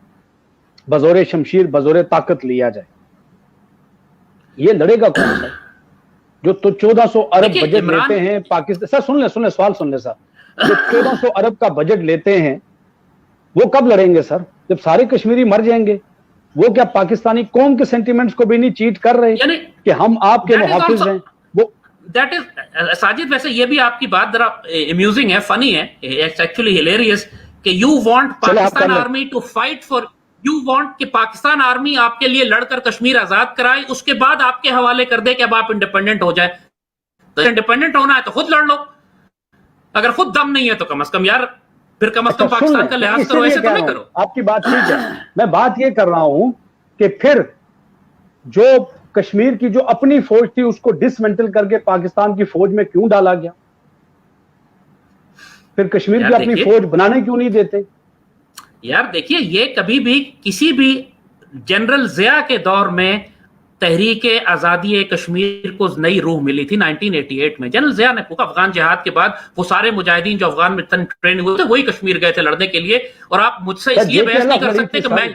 بزور شمشیر بزور طاقت لیا جائے، یہ لڑے گا کون سر؟ جو تو 1400 ارب بجٹ لیتے ہیں پاکستان، سر سن لیں سوال سن لیں سر، جو 1400 ارب کا بجٹ لیتے ہیں وہ کب لڑیں گے سر؟ جب سارے کشمیری مر جائیں گے۔ وہ کیا پاکستانی قوم کے سینٹیمنٹس کو بھی نہیں چیٹ کر رہے کہ ہم آپ کے محافظ ہیں؟ وہ دیٹ از ساجد، ویسے یہ بھی آپ کی بات ذرا امیوزنگ ہے، فنی ہے، اٹس ایکچولی ہلیریس کہ you want Pakistan army to fight for, you want کہ پاکستان آرمی آپ کے لیے لڑ کر کشمیر آزاد کرائے، اس کے بعد آپ کے حوالے کر دے کہ اب آپ انڈیپینڈنٹ ہو جائے۔ تو انڈیپینڈنٹ ہونا ہے تو خود لڑ لو، اگر خود دم نہیں ہے تو کم از کم یار پھر کم از کم پاکستان کا لحاظ کرو، ایسے تو نہیں کرو۔ آپ کی بات ٹھیک ہے، میں بات یہ کر رہا ہوں کہ پھر جو کشمیر کی جو اپنی فوج تھی اس کو ڈسمنٹل کر کے پاکستان کی فوج میں کیوں ڈالا گیا؟ پھر کشمیر کی اپنی فوج بنانے کیوں نہیں دیتے؟ یار دیکھیے، یہ کبھی بھی کسی بھی جنرل ضیاء کے دور میں تحریک آزادی کشمیر کو نئی روح ملی تھی 1988 میں۔ جنرل ضیاء نے افغان جہاد کے بعد وہ سارے مجاہدین جو افغان میں ٹرین ہوئے تھے وہی کشمیر گئے تھے لڑنے کے لیے، اور آپ مجھ سے اس لیے بحث نہیں کر سکتے کہ میں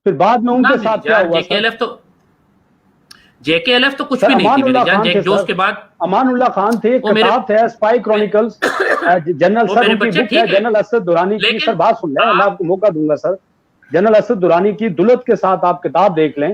پھر بعد میں ان کے ساتھ کیا ہوا؟ جے کے ایل ایف تو کچھ بھی نہیں تھی میری جان، جیک جوز کے بعد امان اللہ خان تھے، کتاب ہے اسپائی کرونیکلز، جنرل سر ان کی بک ہے جنرل اسد درانی کی۔ سر بات سن لیں، میں آپ کو موقع دوں گا سر۔ جنرل اسد درانی کی دولت کے ساتھ آپ کتاب دیکھ لیں،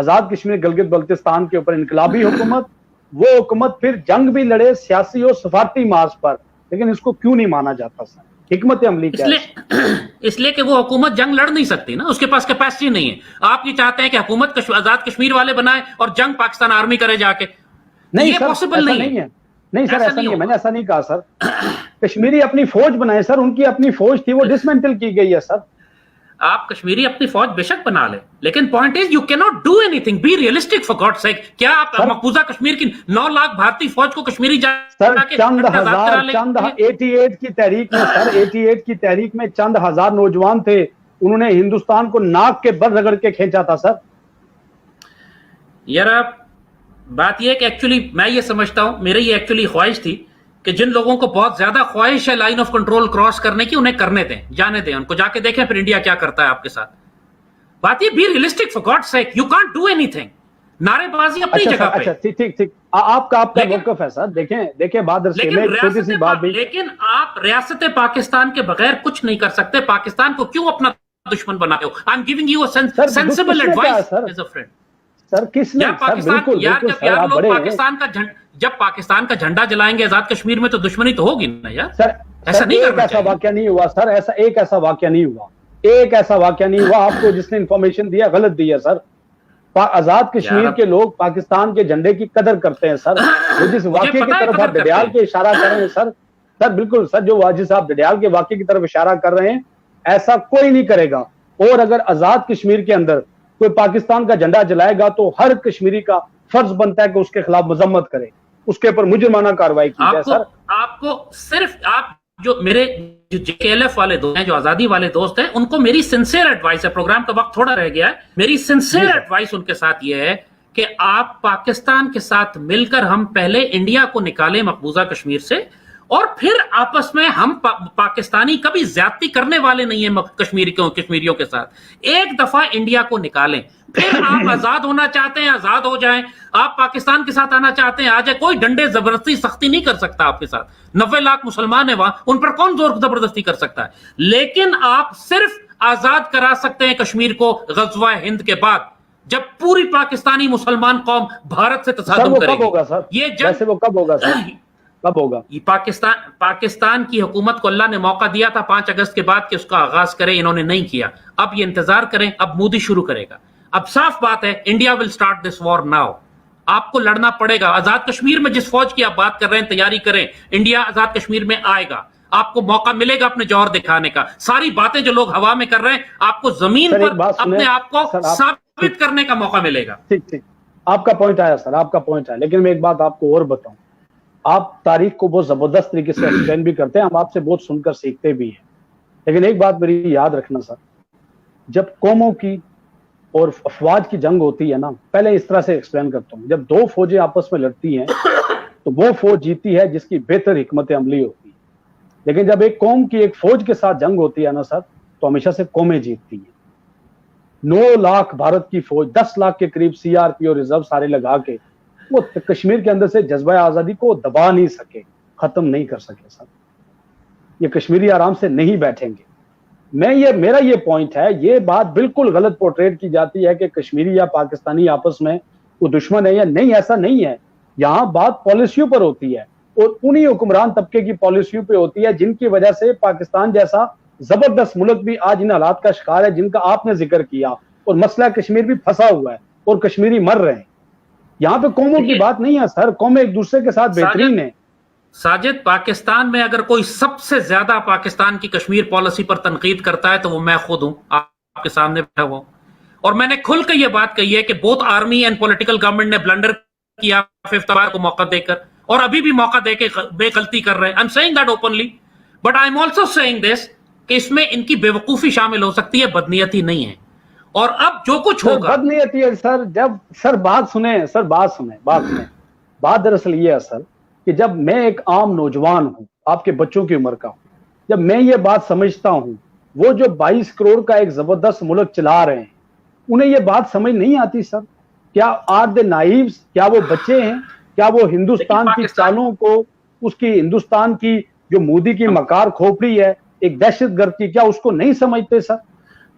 آزاد کشمیر گلگت بلتستان کے اوپر انقلابی حکومت, وہ حکومت پھر جنگ بھی لڑے سیاسی اور سفارتی محاذ پر, لیکن اس کو کیوں نہیں مانا جاتا سر؟ حکمت عملی کیا ہے؟ اس لیے کہ وہ حکومت جنگ لڑ نہیں سکتی نا, اس کے پاس کیپیسٹی نہیں ہے. آپ یہ چاہتے ہیں کہ حکومت آزاد کشمیر والے بنائیں اور جنگ پاکستان آرمی کرے جا کے, نہیں یہ سر, پاسبل نہیں ہے. نہیں سر, ایسا نہیں ہے, میں نے ایسا نہیں کہا سر. کشمیری اپنی فوج بنائے سر, ان کی اپنی فوج تھی, وہ ڈسمینٹل کی گئی ہے سر. آپ کشمیری اپنی فوج بے شک بنا لیں, لیکن پوائنٹ از یو کی not do any thing. Be realistic for God sake. کیا آپ مقبوضہ کشمیر کی 9 لاکھ بھارتی فوج کو کشمیری سر چند 88 کی تحریک میں, سر 88 کی تحریک میں چند ہزار نوجوان تھے, انہوں نے ہندوستان کو ناک کے بل رگڑ کے کھینچا تھا سر. یار بات یہ ہے کہ ایکچولی میں یہ سمجھتا ہوں, میری یہ ایکچولی خواہش تھی کہ جن لوگوں کو بہت زیادہ خواہش ہے لائن آف کنٹرول کراس کرنے کی, انہیں کرنے دیں, جانے دیں, ان کو جا کے دیکھیں پھر انڈیا کیا کرتا ہے آپ کے ساتھ. بات یہ be realistic for God sake, you can't do any تھنگ. نعرے بازی اپنی جگہ پہ. اچھا ٹھیک, آپ کا موقف ہے سر. دیکھیں بہادر سے میں چھوٹی سی بات بھی, لیکن آپ ریاست پاکستان کے بغیر کچھ نہیں کر سکتے. پاکستان کو کیوں اپنا دشمن بناتے ہو؟ I am giving you a sensible advice as a friend. Sir کس نے جب پاکستان کا جھنڈا جلائیں گے آزاد کشمیر میں تو دشمنی تو ہوگی نا یار. سر ایسا نہیں کرنا چاہیے. واقعہ نہیں ہوا سر, ایک ایسا واقعہ نہیں ہوا. آپ کو جس نے انفارمیشن دیا غلط دی ہے سر. آزاد کشمیر کے لوگ پاکستان کے جھنڈے کی قدر کرتے ہیں سر. جس واقعے کی طرف آپ ڈڈیال کے اشارہ کر رہے ہیں سر بالکل سر, جو جس آپ ڈڈیال کے واقعے کی طرف اشارہ کر رہے ہیں, ایسا کوئی نہیں کرے گا. اور اگر آزاد کشمیر کے اندر کوئی پاکستان کا جھنڈا جلائے گا تو ہر کشمیری کا فرض بنتا ہے کہ اس کے خلاف مذمت کرے, اس کے اوپر مجرمانہ کارروائی کی جائے. سر آپ کو صرف آپ جو میرے جو جے کے ایل ایف والے دوست ہیں, جو آزادی والے دوست ہیں, ان کو میری سنسیئر ایڈوائس ہے, پروگرام کا وقت تھوڑا رہ گیا ہے, میری سنسیئر ایڈوائس ان کے ساتھ یہ ہے کہ آپ پاکستان کے ساتھ مل کر ہم پہلے انڈیا کو نکالیں مقبوضہ کشمیر سے, اور پھر آپس میں ہم پاکستانی کبھی زیادتی کرنے والے نہیں ہیں کشمیریوں کے ساتھ. ایک دفعہ انڈیا کو نکالیں, پھر آپ آزاد ہونا چاہتے ہیں آزاد ہو جائیں, آپ پاکستان کے ساتھ آنا چاہتے ہیں آ جائیں. کوئی ڈنڈے زبردستی سختی نہیں کر سکتا آپ کے ساتھ. 90 لاکھ مسلمان ہیں وہاں, ان پر کون زور زبردستی کر سکتا ہے؟ لیکن آپ صرف آزاد کرا سکتے ہیں کشمیر کو غزوہ ہند کے بعد, جب پوری پاکستانی مسلمان قوم بھارت سے تصادم کرے گی. یہ جب وہ کب ہوگا سر؟ کب ہوگا؟ پاکستان کی حکومت کو اللہ نے موقع دیا تھا 5 اگست کے بعد کہ اس کا آغاز کرے, انہوں نے نہیں کیا. اب یہ انتظار کریں, اب مودی شروع کرے گا. اب صاف بات ہے, India will start this war now. آپ کو لڑنا پڑے گا. آزاد کشمیر میں جس فوج کی آپ بات کر رہے ہیں تیاری کریں, انڈیا آزاد کشمیر میں آئے گا, آپ کو موقع ملے گا اپنے جوہر دکھانے کا. ساری باتیں جو لوگ ہوا میں کر رہے ہیں, آپ کو زمین پر اپنے آپ کو ثابت کرنے کا موقع ملے گا. ٹھیک, آپ کا پوائنٹ آیا سر, آپ کا پوائنٹ آیا. لیکن میں ایک بات آپ کو اور بتاؤں, آپ تاریخ کو بہت زبردست طریقے سے ایکسپلین بھی کرتے ہیں, ہم آپ سے بہت سن کر سیکھتے بھی ہیں. لیکن ایک بات میری یاد رکھنا سر, جب قوموں کی اور افواج کی جنگ ہوتی ہے نا, پہلے اس طرح سے ایکسپلین کرتا ہوں, جب 2 فوجیں آپس میں لڑتی ہیں تو وہ فوج جیتی ہے جس کی بہتر حکمت عملی ہوتی ہے. لیکن جب ایک قوم کی ایک فوج کے ساتھ جنگ ہوتی ہے نا سر, تو ہمیشہ سے قومیں جیتتی ہیں. 9 لاکھ بھارت کی فوج, 10 لاکھ کے قریب سی آر پی اور ریزرو سارے لگا کے وہ کشمیر کے اندر سے جذبہ آزادی کو دبا نہیں سکے, ختم نہیں کر سکے سر. یہ کشمیری آرام سے نہیں بیٹھیں گے. میرا یہ پوائنٹ ہے, یہ بات بالکل غلط پورٹریٹ کی جاتی ہے کہ کشمیری یا پاکستانی آپس میں وہ دشمن ہے یا نہیں, ایسا نہیں ہے. یہاں بات پالیسیوں پر ہوتی ہے, اور انہی حکمران طبقے کی پالیسیوں پہ ہوتی ہے جن کی وجہ سے پاکستان جیسا زبردست ملک بھی آج ان حالات کا شکار ہے جن کا آپ نے ذکر کیا, اور مسئلہ کشمیر بھی پھنسا ہوا ہے اور کشمیری مر رہے ہیں. یہاں پہ قوموں کی بات نہیں ہے سر, قومیں ایک دوسرے کے ساتھ بہترین ہیں. ساجد, پاکستان میں اگر کوئی سب سے زیادہ پاکستان کی کشمیر پالیسی پر تنقید کرتا ہے تو وہ میں خود ہوں, آپ کے سامنے بیٹھا ہوا ہوں. اور میں نے کھل کے یہ بات کہی ہے کہ both army and political government نے بلنڈر کیا 5 اکتوبر کو موقع دے کر, اور ابھی بھی موقع دے کے بے غلطی کر رہے ہیں. I'm saying that openly, but I'm also saying this کہ اس میں ان کی بے وقوفی شامل ہو سکتی ہے, بدنیتی نہیں ہے. اور اب جو کچھ ہوگا بدنیتی ہے سر. جب سر بات سنیں, بات دراصل یہ ہے سر کہ جب میں ایک عام نوجوان ہوں, آپ کے بچوں کی عمر کا ہوں, جب میں یہ بات سمجھتا ہوں, وہ جو 22 کروڑ کا ایک زبردست ملک چلا رہے ہیں, انہیں یہ بات سمجھ نہیں آتی سر. کیا آر دے نائیوز, کیا وہ بچے ہیں؟ کیا وہ ہندوستان کی چالوں کو, اس کی ہندوستان کی جو مودی کی مکار کھوپڑی ہے ایک دہشت گرد کی, کیا اس کو نہیں سمجھتے سر؟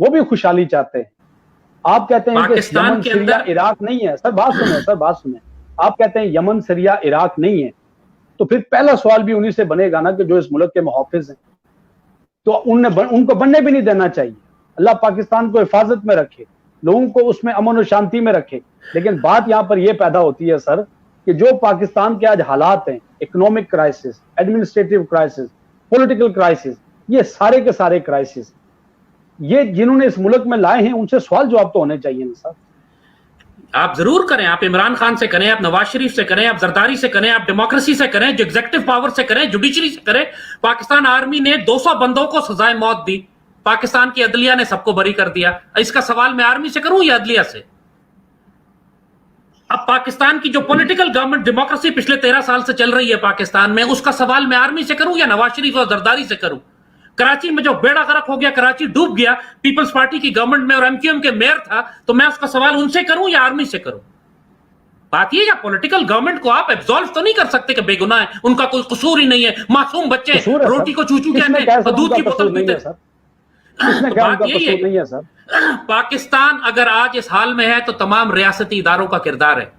وہ بھی خوشحالی چاہتے ہیں. آپ کہتے ہیں کہ پاکستان یمن کے سیریا اندر عراق نہیں ہے. سر بات سنیں. آپ کہتے ہیں یمن سیریا عراق نہیں ہے, تو پھر پہلا سوال بھی انہی سے بنے گا نا کہ جو اس ملک کے محافظ ہیں, تو ان کو بننے بھی نہیں دینا چاہیے. اللہ پاکستان کو حفاظت میں رکھے, لوگوں کو اس میں امن و شانتی میں رکھے. لیکن بات یہاں پر یہ پیدا ہوتی ہے سر کہ جو پاکستان کے آج حالات ہیں, economic crisis, administrative crisis, political crisis, یہ سارے کے سارے کرائسس یہ جنہوں نے اس ملک میں لائے ہیں ان سے سوال جواب تو ہونے چاہیے نا سر. آپ ضرور کریں, آپ عمران خان سے کریں, آپ نواز شریف سے کریں, آپ زرداری سے کریں, آپ ڈیموکریسی سے کریں, جو ایگزیکٹو پاور سے کریں, جوڈیشری سے کریں. پاکستان آرمی نے 200 بندوں کو سزائے موت دی, پاکستان کی عدلیہ نے سب کو بری کر دیا. اس کا سوال میں آرمی سے کروں یا عدلیہ سے؟ اب پاکستان کی جو پولیٹیکل گورنمنٹ ڈیموکریسی پچھلے 13 سال سے چل رہی ہے پاکستان میں, اس کا سوال میں آرمی سے کروں یا نواز شریف اور زرداری سے کروں؟ کراچی میں جو بیڑا غرق ہو گیا, کراچی ڈوب گیا, پیپلز پارٹی کی گورنمنٹ میں اور ایم کیو ایم کے میئر تھا, تو میں اس کا سوال ان سے کروں یا آرمی سے کروں؟ بات یہ, یا پولیٹیکل گورنمنٹ کو آپ ایبزالو تو نہیں کر سکتے کہ بے گناہ ہے, ان کا کوئی قصور ہی نہیں ہے, معصوم بچے روٹی کو چوچو کہتے ہیں اور دودھ کی بوتل پیتے ہیں. بات یہی ہے پاکستان اگر آج اس حال میں ہے تو تمام ریاستی اداروں کا کردار ہے,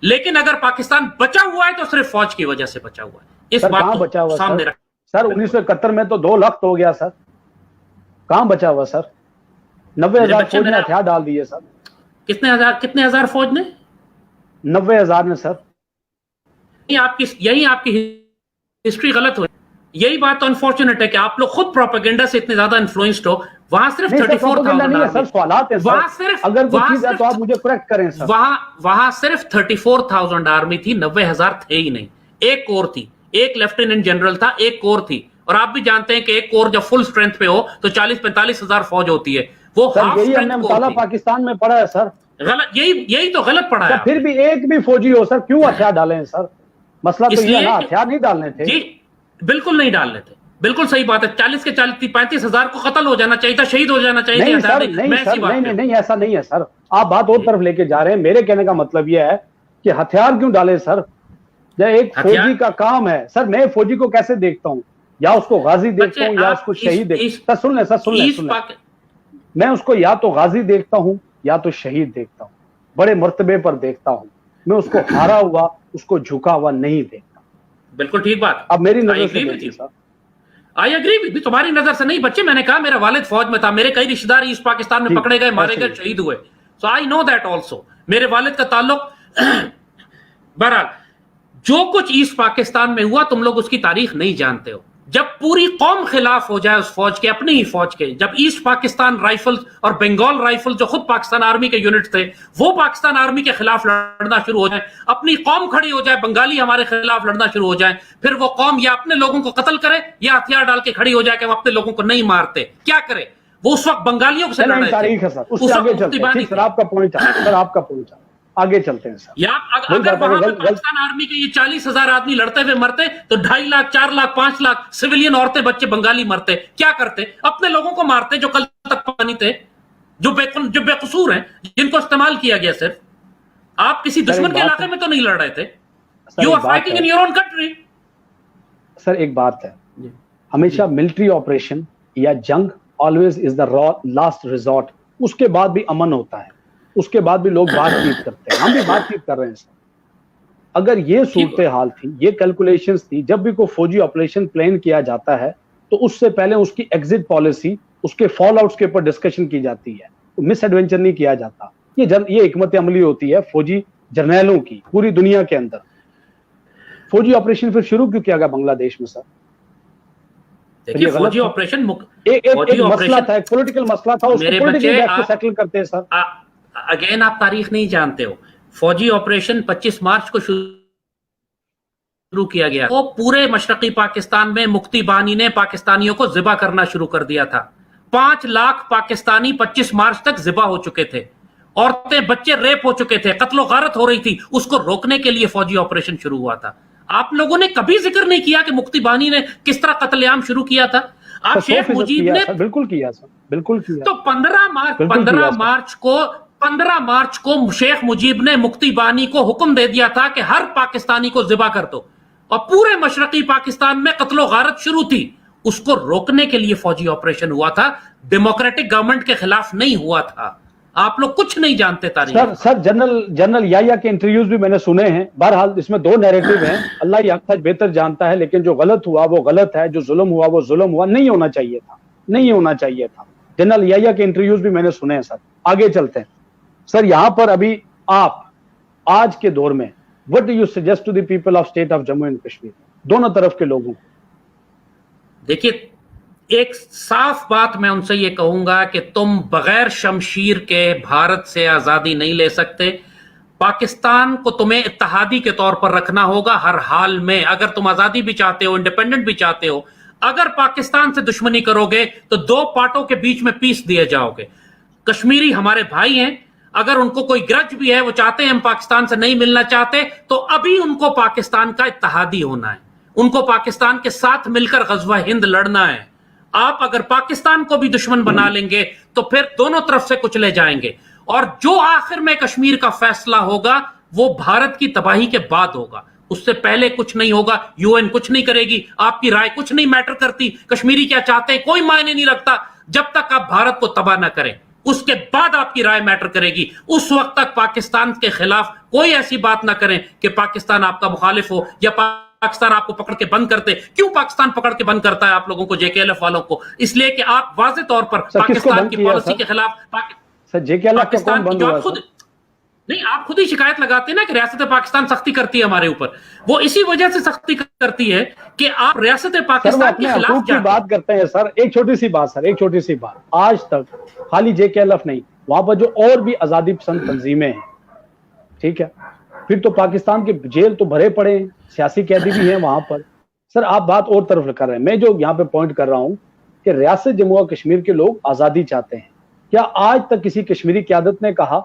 لیکن اگر پاکستان بچا ہوا ہے تو صرف فوج کی وجہ سے بچا ہوا ہے. اس بات کو سامنے رکھ. سر 1971 میں تو 2 لاکھ ہو گیا سر, کہاں بچا ہوا سر؟ 90,000 فوج نے ہتھیار ڈال دیے سر. کتنے ہزار فوج نے؟ 90,000 نے سر. یہی آپ کی ہسٹری غلط ہوئی. یہی بات تو انفارچونیٹ ہے کہ آپ لوگ خود پروپیگنڈا سے اتنے زیادہ انفلوئنسڈ ہو. وہاں صرف 34,000 سوالات ہیں. اگر کوئی چیز ہے تو آپ مجھے کریکٹ کریں سر. وہاں صرف 34,000 آرمی تھی, 90,000 تھے ہی نہیں. ایک کور تھی, ایک لیفٹیننٹ جنرل تھا, ایک کور تھی. اور آپ بھی جانتے ہیں کہ ایک کور جب فل اسٹرینتھ پہ ہو تو 40-45 ہزار فوج ہوتی ہے. وہ ہاف اسٹرینتھ کور تھی. پاکستان میں پڑا ہے سر. غلط, یہی تو غلط پڑا ہے. پھر بھی ایک بھی فوجی ہو سر, کیوں ہتھیار ڈالیں سر؟ مسئلہ تو یہ نا, ہتھیار نہیں ڈالنے تھے. جی بالکل نہیں ڈالنے تھے, بالکل صحیح بات ہے. 40 کے 35 ہزار کو قتل ہو جانا چاہیے تھا, شہید ہو جانا چاہیے تھا. نہیں ایسا نہیں ہے سر, آپ بات اور طرف لے کے جا رہے ہیں. میرے کہنے کا مطلب یہ ہے کہ ہتھیار کیوں ڈالے سر؟ ایک فوجی کا کام ہے سر. میں فوجی کو کیسے دیکھتا ہوں, یا اس کو غازی دیکھتا ہوں یا اس کو شہید دیکھتا ہوں. سن لیں میں اس کو یا تو غازی دیکھتا ہوں یا تو شہید دیکھتا ہوں, بڑے مرتبے پر دیکھتا ہوں. میں اس کو ہارا ہوا, اس کو جھکا ہوا نہیں دیکھتا. بالکل ٹھیک بات. اب میری نظر سے دیکھیے سر. آئی ایگری, تمہاری نظر سے نہیں بچے. میں نے کہا میرا والد فوج میں تھا, میرے کئی رشتہ دار ایسٹ پاکستان میں پکڑے گئے, مارے گئے, شہید ہوئے. سو آئی نو دیٹ آلسو. میرے والد کا تعلق بہرحال جو کچھ ایسٹ پاکستان میں ہوا تم لوگ اس کی تاریخ نہیں جانتے ہو. جب پوری قوم خلاف ہو جائے اس فوج کے, اپنی ہی فوج کے, جب ایسٹ پاکستان رائفل اور بنگال رائفل جو خود پاکستان آرمی کے یونٹ تھے وہ پاکستان آرمی کے خلاف لڑنا شروع ہو جائیں, اپنی قوم کھڑی ہو جائے, بنگالی ہمارے خلاف لڑنا شروع ہو جائیں, پھر وہ قوم یا اپنے لوگوں کو قتل کرے یا ہتھیار ڈال کے کھڑی ہو جائے کہ ہم اپنے لوگوں کو نہیں مارتے, کیا کرے؟ وہ اس وقت بنگالیوں سے لڑ رہے تھے. آپ کا پوائنٹ ہے, آپ کا پوائنٹ ہے, آگے چلتے ہیں سر. یا اگر وہاں پہ پاکستان آرمی کے یہ 40,000 آدمی لڑتے ہوئے مرتے تو 2.5 لاکھ 4 لاکھ 5 لاکھ سویلین عورتیں بچے بنگالی مرتے. کیا کرتے؟ اپنے لوگوں کو مارتے جو کل تک پانی تھے, جو بے قصور ہیں, جن کو استعمال کیا گیا. صرف آپ کسی دشمن کے علاقے میں تو نہیں لڑ رہے تھے. You are fighting in your own country. Sir ایک بات ہے, ہمیشہ ملٹری آپریشن یا جنگ always is the last resort. اس کے بعد بھی امن ہوتا ہے, اس کے بعد بھی لوگ بات چیت کرتے ہیں. ہم بھی بات چیت کر رہے ہیں سر. اگر یہ صورتحال تھی, یہ کیلکولیشنز تھی, جب بھی کوئی فوجی آپریشن پلان کیا جاتا ہے تو اس سے پہلے اس کی ایگزٹ پالیسی, اس کے فال آؤٹس کے اوپر ڈسکشن کی جاتی ہے, مس ایڈونچر نہیں کیا جاتا. یہ حکمت عملی ہوتی ہے فوجی جرنیلوں کی پوری دنیا کے اندر. فوجی آپریشن پھر شروع کیوں کیا گیا بنگلہ دیش میں سر؟ دیکھیے فوجی آپریشن ایک مسئلہ تھا, ایک پولیٹیکل مسئلہ تھا, اس کو پولیٹیکل بیس پہ سیٹل کرتے ہیں سر. اگین آپ تاریخ نہیں جانتے ہو. فوجی آپریشن 25 مارچ کو شروع کیا گیا. وہ پورے مشرقی پاکستان میں مکتی بانی نے پاکستانیوں کو ذبح کرنا شروع کر دیا تھا. 5 لاکھ پاکستانی 25 مارچ تک ذبح ہو چکے تھے. عورتیں بچے ریپ ہو چکے تھے, قتل و غارت ہو رہی تھی. اس کو روکنے کے لیے فوجی آپریشن شروع ہوا تھا. آپ لوگوں نے کبھی ذکر نہیں کیا کہ مکتی بانی نے کس طرح قتل عام شروع کیا تھا. آپ شیخ مجیب نے بالکل کیا سر, بالکل کیا. تو 15 مارچ کو شیخ مجیب نے مکتی بانی کو حکم دے دیا تھا کہ ہر پاکستانی کو ذبح کر دو, اور پورے مشرقی پاکستان میں قتل و غارت شروع تھی. اس کو روکنے کے لیے فوجی آپریشن ہوا تھا, ڈیموکریٹک گورنمنٹ کے خلاف نہیں ہوا تھا. آپ لوگ کچھ نہیں جانتے تاریخ. سر جنرل یحییٰ کے انٹرویوز بھی میں نے سنے ہیں. بہرحال اس میں دو نیریٹو ہیں, اللہ ہی حق بہتر جانتا ہے, لیکن جو غلط ہوا وہ غلط ہے, جو ظلم ہوا وہ ظلم ہوا, نہیں ہونا چاہیے تھا. جنرل یحییٰ کے انٹرویوز بھی میں نے سنے ہیں. سر آگے چلتے ہیں. سر یہاں پر ابھی آپ آج کے دور میں what do you suggest to the people of state of Jammu and Kashmir, دونوں طرف کے لوگوں کو؟ دیکھیے, ایک صاف بات میں ان سے یہ کہوں گا کہ تم بغیر شمشیر کے بھارت سے آزادی نہیں لے سکتے. پاکستان کو تمہیں اتحادی کے طور پر رکھنا ہوگا ہر حال میں. اگر تم آزادی بھی چاہتے ہو, انڈیپینڈنٹ بھی چاہتے ہو, اگر پاکستان سے دشمنی کرو گے تو دو پارٹوں کے بیچ میں پیس دیے جاؤ گے. کشمیری ہمارے بھائی ہیں, اگر ان کو کوئی گرج بھی ہے, وہ چاہتے ہیں ہم پاکستان سے نہیں ملنا چاہتے, تو ابھی ان کو پاکستان کا اتحادی ہونا ہے, ان کو پاکستان کے ساتھ مل کر غزوہ ہند لڑنا ہے. آپ اگر پاکستان کو بھی دشمن بنا لیں گے تو پھر دونوں طرف سے کچلے جائیں گے, اور جو آخر میں کشمیر کا فیصلہ ہوگا وہ بھارت کی تباہی کے بعد ہوگا, اس سے پہلے کچھ نہیں ہوگا. یو این کچھ نہیں کرے گی, آپ کی رائے کچھ نہیں میٹر کرتی, کشمیری کیا چاہتے ہیں کوئی معنی نہیں رکھتا. جب تک آپ بھارت کو تباہ نہ کریں, اس کے بعد آپ کی رائے میٹر کرے گی. اس وقت تک پاکستان کے خلاف کوئی ایسی بات نہ کریں کہ پاکستان آپ کا مخالف ہو یا پاکستان آپ کو پکڑ کے بند کرتے. کیوں پاکستان پکڑ کے بند کرتا ہے آپ لوگوں کو, جے کے ایل ایف والوں کو؟ اس لیے کہ آپ واضح طور پر پاکستان کی پالیسی کے خلاف. سر جے کے ایل ایف کون بند ہوا؟ نہیں, آپ خود ہی شکایت لگاتے ہیں نا کہ ریاست پاکستان سختی کرتی ہے ہمارے اوپر. وہ اسی وجہ سے سختی کرتی ہے کہ آپ ریاست پاکستان کے خلاف کی بات کرتے ہیں. سر ایک چھوٹی سی بات, آج تک خالی جے کے ایل ایف نہیں, وہاں پر جو اور بھی آزادی پسند تنظیمیں ہیں, ٹھیک ہے, پھر تو پاکستان کے جیل تو بھرے پڑے ہیں, سیاسی قیدی بھی ہیں وہاں پر. سر آپ بات اور طرف کر رہے ہیں, میں جو یہاں پہ پوائنٹ کر رہا ہوں کہ ریاست جموں و کشمیر کے لوگ آزادی چاہتے ہیں. کیا آج تک کسی کشمیری قیادت نے کہا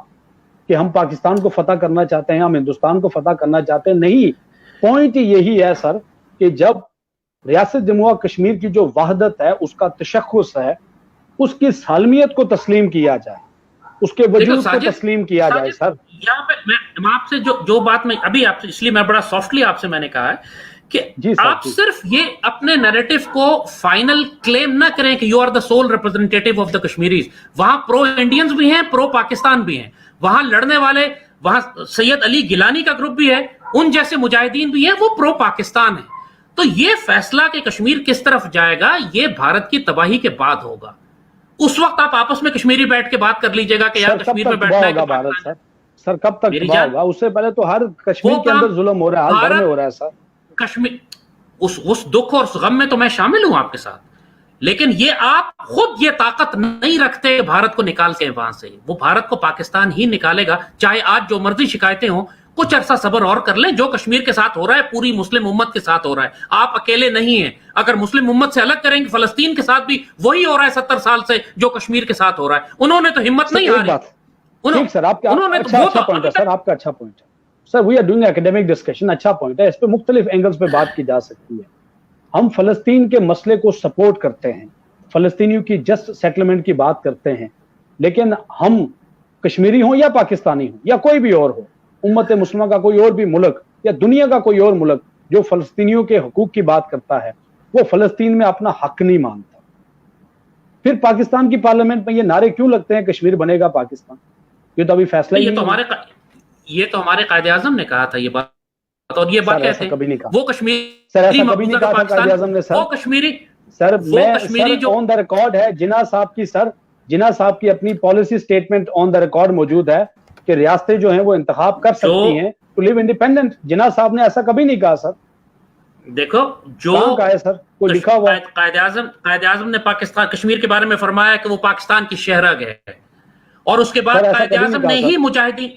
کہ ہم پاکستان کو فتح کرنا چاہتے ہیں, ہم ہندوستان کو فتح کرنا چاہتے ہیں؟ نہیں. پوائنٹ یہی ہے سر کہ جب ریاست جموں و کشمیر کی جو وحدت ہے, اس کا تشخص ہے, اس کی سالمیت کو تسلیم کیا جائے, اس کے وجود کو تسلیم کیا جائے. سر یہاں پہ میں آپ سے جو بات میں ابھی آپ سے, اس لیے میں بڑا سافٹلی آپ سے میں نے کہا ہے کہ آپ صرف یہ اپنے نیریٹو کو فائنل کلیم نہ کریں کہ you are the sole representative of the Kashmiris. وہاں پرو انڈینز بھی ہیں, پرو پاکستان بھی ہیں, وہاں لڑنے والے, وہاں سید علی گیلانی کا گروپ بھی ہے, ان جیسے مجاہدین بھی ہیں, وہ پرو پاکستان ہیں. تو یہ فیصلہ کہ کشمیر کس طرف جائے گا یہ بھارت کی تباہی کے بعد ہوگا. اس وقت آپ آپس میں کشمیری بیٹھ کے بات کر لیجئے گا کہ یار کشمیر میں بیٹھنا ہے. سر کب تک تباہ ہوگا؟ اس سے پہلے تو ہر کشمیر کے اندر ظلم ہو رہا ہے, ہر گھر میں ہو رہا ہے. سر کشمیر اس دکھ اور اس غم میں تو میں شامل ہوں آپ کے ساتھ, لیکن یہ آپ خود یہ طاقت نہیں رکھتے بھارت کو نکال کے وہاں سے. وہ بھارت کو پاکستان ہی نکالے گا, چاہے آج جو مرضی شکایتیں ہوں. کچھ عرصہ صبر اور کر لیں. جو کشمیر کے ساتھ ہو رہا ہے پوری مسلم امت کے ساتھ ہو رہا ہے, آپ اکیلے نہیں ہیں. اگر مسلم امت سے الگ کریں گے, فلسطین کے ساتھ بھی وہی ہو رہا ہے 70 سال سے جو کشمیر کے ساتھ ہو رہا ہے. انہوں نے تو ہمت نہیں ہاری. سر آپ کا اچھا پوائنٹ ہے, سر آپ کا اچھا پوائنٹ ہے. Sir we are doing academic discussion, اچھا پوائنٹ ہے, اس پہ مختلف اینگلز پہ بات کی جا سکتی ہے. ہم فلسطین کے مسئلے کو سپورٹ کرتے ہیں, فلسطینیوں کی جسٹ سیٹلمنٹ کی بات کرتے ہیں, لیکن ہم کشمیری ہوں یا پاکستانی ہوں یا کوئی بھی اور ہو, امت مسلمہ کا کوئی اور بھی ملک یا دنیا کا کوئی اور ملک جو فلسطینیوں کے حقوق کی بات کرتا ہے, وہ فلسطین میں اپنا حق نہیں مانتا. پھر پاکستان کی پارلیمنٹ میں یہ نعرے کیوں لگتے ہیں کشمیر بنے گا پاکستان؟ یہ تو ابھی فیصلہ ہی نہیں. یہ تو ہمارے قائد اعظم نے کہا تھا یہ بات, اور یہ بات کہتے ہیں وہ کشمیری, سر ایسا کبھی نہیں کہا تھا قائد اعظم نے. سر وہ کشمیری, سر میں آن دا ریکارڈ ہے جناح صاحب کی, سر جناح صاحب کی اپنی policy statement on the record موجود ہے کہ ریاستیں جو ہیں وہ انتخاب کر سکتی ہیں ٹو لیو انڈیپینڈنٹ. جناح صاحب نے ایسا کبھی نہیں کہا. سر دیکھو جو کہا ہے سر, کوئی لکھا ہوا قائد اعظم نے پاکستان کشمیر کے بارے میں فرمایا کہ وہ پاکستان کی شہرگ ہے, اور اس کے بعد قائد اعظم نے ہی مجاہدین,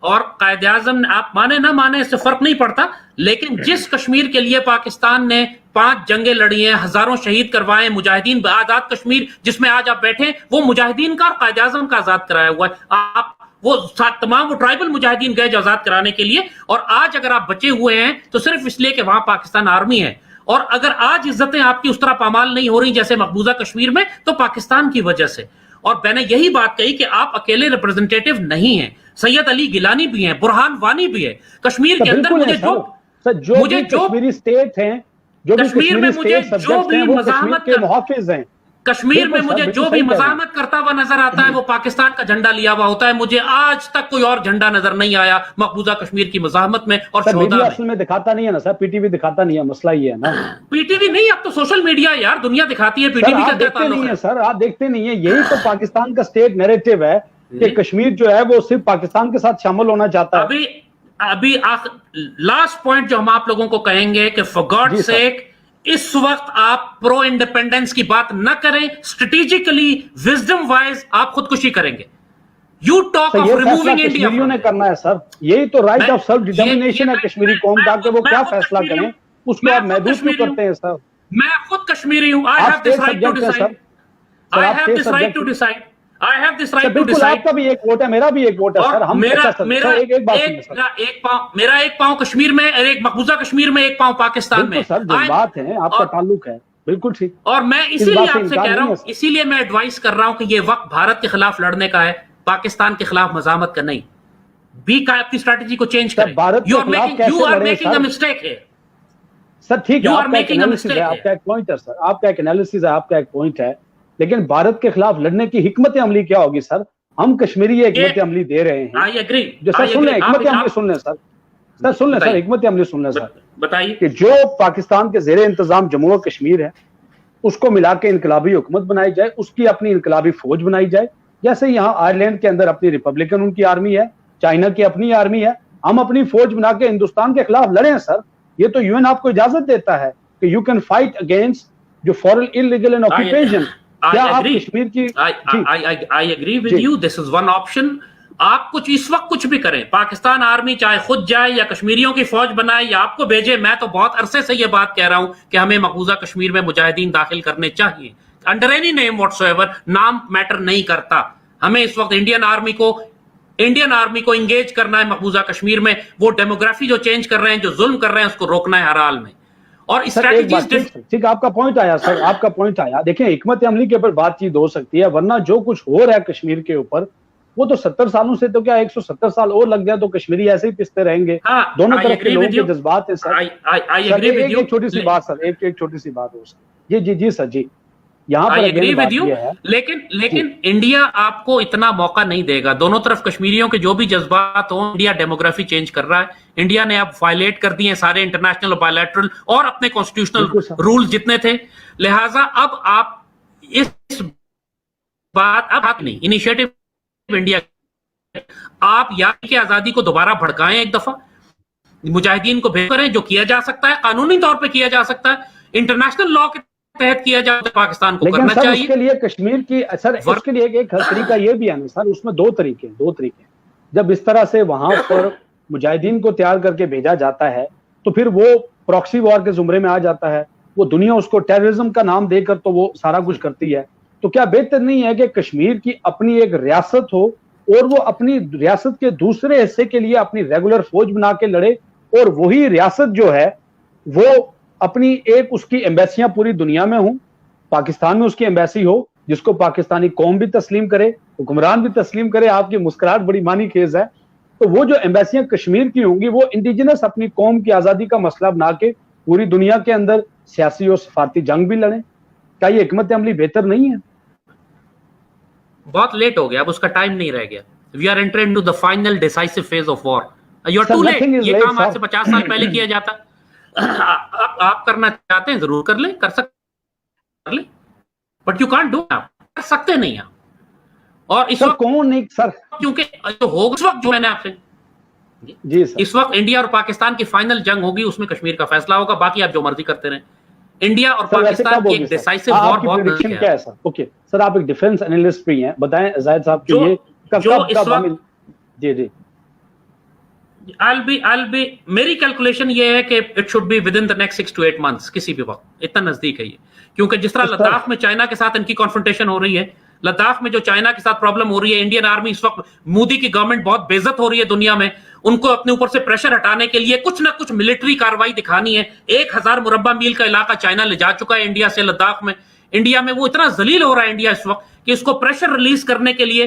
اور قائد اعظم نے, آپ مانے نہ مانے اس سے فرق نہیں پڑتا, لیکن جس کشمیر کے لیے پاکستان نے 5 جنگیں لڑی ہیں, ہزاروں شہید کروائے, مجاہدین آزاد کشمیر جس میں آج آپ بیٹھے وہ مجاہدین کا اور قائد اعظم کا آزاد کرایا ہوا ہے. آپ وہ تمام وہ ٹرائبل مجاہدین گئے جو آزاد کرانے کے لیے, اور آج اگر آپ بچے ہوئے ہیں تو صرف اس لیے کہ وہاں پاکستان آرمی ہے. اور اگر آج عزتیں آپ کی اس طرح پامال نہیں ہو رہی جیسے مقبوضہ کشمیر میں, تو پاکستان کی وجہ سے. اور میں نے یہی بات کہی کہ آپ اکیلے ریپرزینٹیٹو نہیں ہیں, سید علی گیلانی بھی ہیں, برہان وانی بھی ہے کشمیر کے اندر. جو کشمیری اسٹیٹ ہیں جو بھی کشمیر میں کشمیری مجھے اسٹیٹ جو سبجیکٹس بھی ہیں وہ کشمیر مزاحمت کے محافظ ہیں. کشمیر میں بالکل مجھے سر، جو بالکل بھی صحیح کہہ رہے ہیں. مزاحمت کرتا ہوا نظر آتا ہے وہ پاکستان کا جھنڈا لیا ہوا ہوتا ہے. مجھے آج تک کوئی اور جھنڈا نظر نہیں آیا مقبوضہ کشمیر کی مزاحمت میں اور سر شہداء میڈیا میں. اصل میں دکھاتا نہیں ہے نا سر, پی ٹی وی دکھاتا نہیں ہے, مسئلہ یہ ہے نا. پی ٹی وی نہیں, اب تو سوشل میڈیا یار دنیا دکھاتی ہے, پی ٹی سر وی کا آپ کیا دیکھتے تعلق نہیں ہے؟ ہیں, سر آپ دیکھتے نہیں ہیں. یہی تو پاکستان کا اسٹیٹ نیریٹو ہے کہ کشمیر جو ہے وہ صرف پاکستان کے ساتھ شامل ہونا چاہتا ہے. ابھی لاسٹ پوائنٹ جو ہم آپ لوگوں کو کہیں گے کہ فار گاڈ جی سر. سیک اس وقت آپ پرو انڈیپینڈنس کی بات نہ کریں, اسٹریٹجیکلی وزڈم وائز آپ خودکشی کریں گے. یو ٹاک سر آف یہ فیصلہ ریموونگ انڈیا. کشمیریوں نے کرنا ہے سر, یہی تو رائٹ آف سیلف ڈٹرمنیشن ہے کشمیری قوم کا کہ وہ کیا فیصلہ کریں, اس کو آپ محدود کیوں کرتے ہیں سر؟ میں خود کشمیری ہوں. آئی آپ have this state right to subject ہیں ڈیسائیڈ. سر. آئی آپ have state this right subject to ہیں. Decide. I have this sir right to بالکل ڈیسائیڈ. آپ کا بھی ایک ووٹ ہے, میرا بھی ایک ووٹ ہے سر. ہم میرا اچھا سر ایک بات سنیں سر. میرا ایک پاؤں کشمیر میں, ایک مقبوضہ کشمیر میں, ایک پاؤں پاکستان میں. بالکل سر جذبات ہیں, آپ کا تعلق ہے, بالکل ٹھیک. اور میں اس اسی لیے بات سے آپ سے انکار کہہ رہا نہیں ہوں, ہے سر. اسی لیے میں ایڈوائز کر رہا ہوں کہ یہ وقت بھارت کے خلاف لڑنے کا ہے, پاکستان کے خلاف مزاحمت کا نہیں. بی کا اپنی اسٹریٹجی کو چینج کریں. بھارت کے خلاف کیسے لڑیں میکنگ اے مسٹیک ہے سر. ٹھیک ہے, You are آپ کا ایک making a انالیسس ہے, mistake آپ کا ایک پوائنٹ ہے سر, آپ کا ایک انالیسس ہے, آپ کا ایک پوائنٹ ہے, لیکن بھارت کے خلاف لڑنے کی حکمت عملی کیا ہوگی سر؟ ہم کشمیری یہ حکمت عملی دے رہے ہیں. I agree. جو سر سن لیں, حکمت عملی سن لیں سر, سر سن لیں سر, حکمت عملی سن لیں سر. بتائیے کہ جو پاکستان کے زیر انتظام جموں و کشمیر ہے اس کو ملا کے انقلابی حکومت بنائی جائے, اس کی اپنی انقلابی فوج بنائی جائے. جیسے یہاں آئرلینڈ کے اندر اپنی ریپبلکن ان کی آرمی ہے, چائنا کی اپنی آرمی ہے, ہم اپنی فوج بنا کے ہندوستان کے خلاف لڑیں سر. یہ تو یو این آپ کو اجازت دیتا ہے کہ یو کین فائٹ اگینسٹ جو فورن انلیگل اینڈ آکوپیشن. کیا آپ کشمیر کی I agree with you. This is one option. آپ کچھ اس وقت کچھ بھی کریں, پاکستان آرمی چاہے خود جائے یا کشمیریوں کی فوج بنائے یا آپ کو بھیجے. میں تو بہت عرصے سے یہ بات کہہ رہا ہوں کہ ہمیں مقبوضہ کشمیر میں مجاہدین داخل کرنے چاہیے, under any name what's ever. نام میٹر نہیں کرتا. ہمیں اس وقت انڈین آرمی کو انگیج کرنا ہے مقبوضہ کشمیر میں. وہ ڈیموگرافی جو چینج کر رہے ہیں, جو ظلم کر رہے ہیں, اس کو روکنا ہے ہر حال میں. اور اسٹریٹجیز ٹھیک, آپ کا پوائنٹ آیا سر, آپ کا پوائنٹ آیا. دیکھیں حکمت عملی کے اوپر بات چیت ہو سکتی ہے, ورنہ جو کچھ ہو رہا ہے کشمیر کے اوپر وہ تو 70 سالوں سے, تو کیا 170 سال اور لگ جائے تو کشمیری ایسے ہی پستے رہیں گے. دونوں طرف کے لوگوں کے جذبات ہیں سر. ایک چھوٹی سی بات سر, ایک چھوٹی سی بات ہو سر. جی سر, جی یہاں پر لیکن انڈیا آپ کو اتنا موقع نہیں دے گا. دونوں طرف کشمیریوں کے جو بھی جذبات ہوں, انڈیا ڈیموگرافی چینج کر رہا ہے. انڈیا نے اب وائلیٹ کر دیے سارے انٹرنیشنل اور بائیلیٹرل اور اپنے کانسٹیٹیوشنل رول جتنے تھے. لہٰذا اب آپ اس بات اب نہیں انیشیٹو انڈیا, آپ یا کہ آزادی کو دوبارہ بھڑکائیں, ایک دفعہ مجاہدین کو بھیج کریں, جو کیا جا سکتا ہے قانونی طور پہ کیا جا سکتا ہے, انٹرنیشنل لا کے تحت کیا جائے, پاکستان کو کرنا چاہیے. اس کے لیے کشمیر کی سر, اس کے لیے ایک طریقہ یہ بھی ہے نا سر, اس میں دو طریقے. جب اس طرح سے وہاں پر مجاہدین کو تیار کر کے بھیجا جاتا ہے تو پھر وہ پراکسی وار کے زمرے میں آ جاتا ہے. وہ دنیا اس کو ٹیررزم کا نام دے کر تو وہ سارا کچھ کرتی ہے. تو کیا بہتر نہیں ہے کہ کشمیر کی اپنی ایک ریاست ہو اور وہ اپنی ریاست کے دوسرے حصے کے لیے اپنی ریگولر فوج بنا کے لڑے, اور وہی ریاست جو ہے وہ اپنی ایک اس کی ایمبیسیاں پوری دنیا میں ہوں, پاکستان میں اس کی ایمبیسی ہو جس کو پاکستانی قوم بھی تسلیم کرے, حکمران بھی تسلیم کرے. آپ کی مسکراہٹ بڑی معنی خیز ہے. تو وہ جو ایمبیسیاں کشمیر کی ہوں گی وہ انڈیجنس اپنی قوم کی آزادی کا مسئلہ بنا کے پوری دنیا کے اندر سیاسی اور سفارتی جنگ بھی لڑیں. کیا یہ حکمت عملی بہتر نہیں ہے؟ بہت لیٹ ہو گیا, اب اس کا ٹائم نہیں رہ گیا. We are entering into the final decisive phase of war. You are too late. یہ کام آج سے 50 سال پہلے کیا جاتا. آپ کرنا چاہتے ہیں ضرور کر لیں, کر سکتے لیں, بٹ یو کانٹ ڈو. آپ کر سکتے نہیں آپ. اور اس وقت کون نہیں سر, کیونکہ ہوگا اس وقت جو میں نے آپ سے جی سر, اس وقت انڈیا اور پاکستان کی فائنل جنگ ہوگی, اس میں کشمیر کا فیصلہ ہوگا. باقی آپ جو مرضی کرتے رہیں. انڈیا اور پاکستان کی ایک ڈیسائسو وار بہت کیا ہے سر. اوکے سر, آپ ایک ڈیفنس انالسٹ بھی ہیں, بتائیں زاہد صاحب کہ یہ جی میری کیلکولیشن یہ ہے کہ it should be within the next 6 to 8 months, کسی بھی وقت. اتنا نزدیک ہے یہ, کیونکہ جس طرح لداخ میں چائنا کے ساتھ ان کی کانفرنٹیشن ہو رہی ہے, لداخ میں جو چائنا کے ساتھ پرابلم ہو رہی ہے, انڈین آرمی اس وقت, مودی کی گورنمنٹ بہت بے عزت ہو رہی ہے دنیا میں, ان کو اپنے اوپر سے پریشر ہٹانے کے لیے کچھ نہ کچھ ملٹری کاروائی دکھانی ہے. 1000 مربع میل کا علاقہ چائنا لے جا چکا ہے انڈیا سے لداخ میں. انڈیا میں وہ اتنا ذلیل ہو رہا ہے انڈیا اس وقت کہ اس کو پریشر ریلیز کرنے کے لیے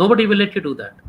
Nobody will let you do that.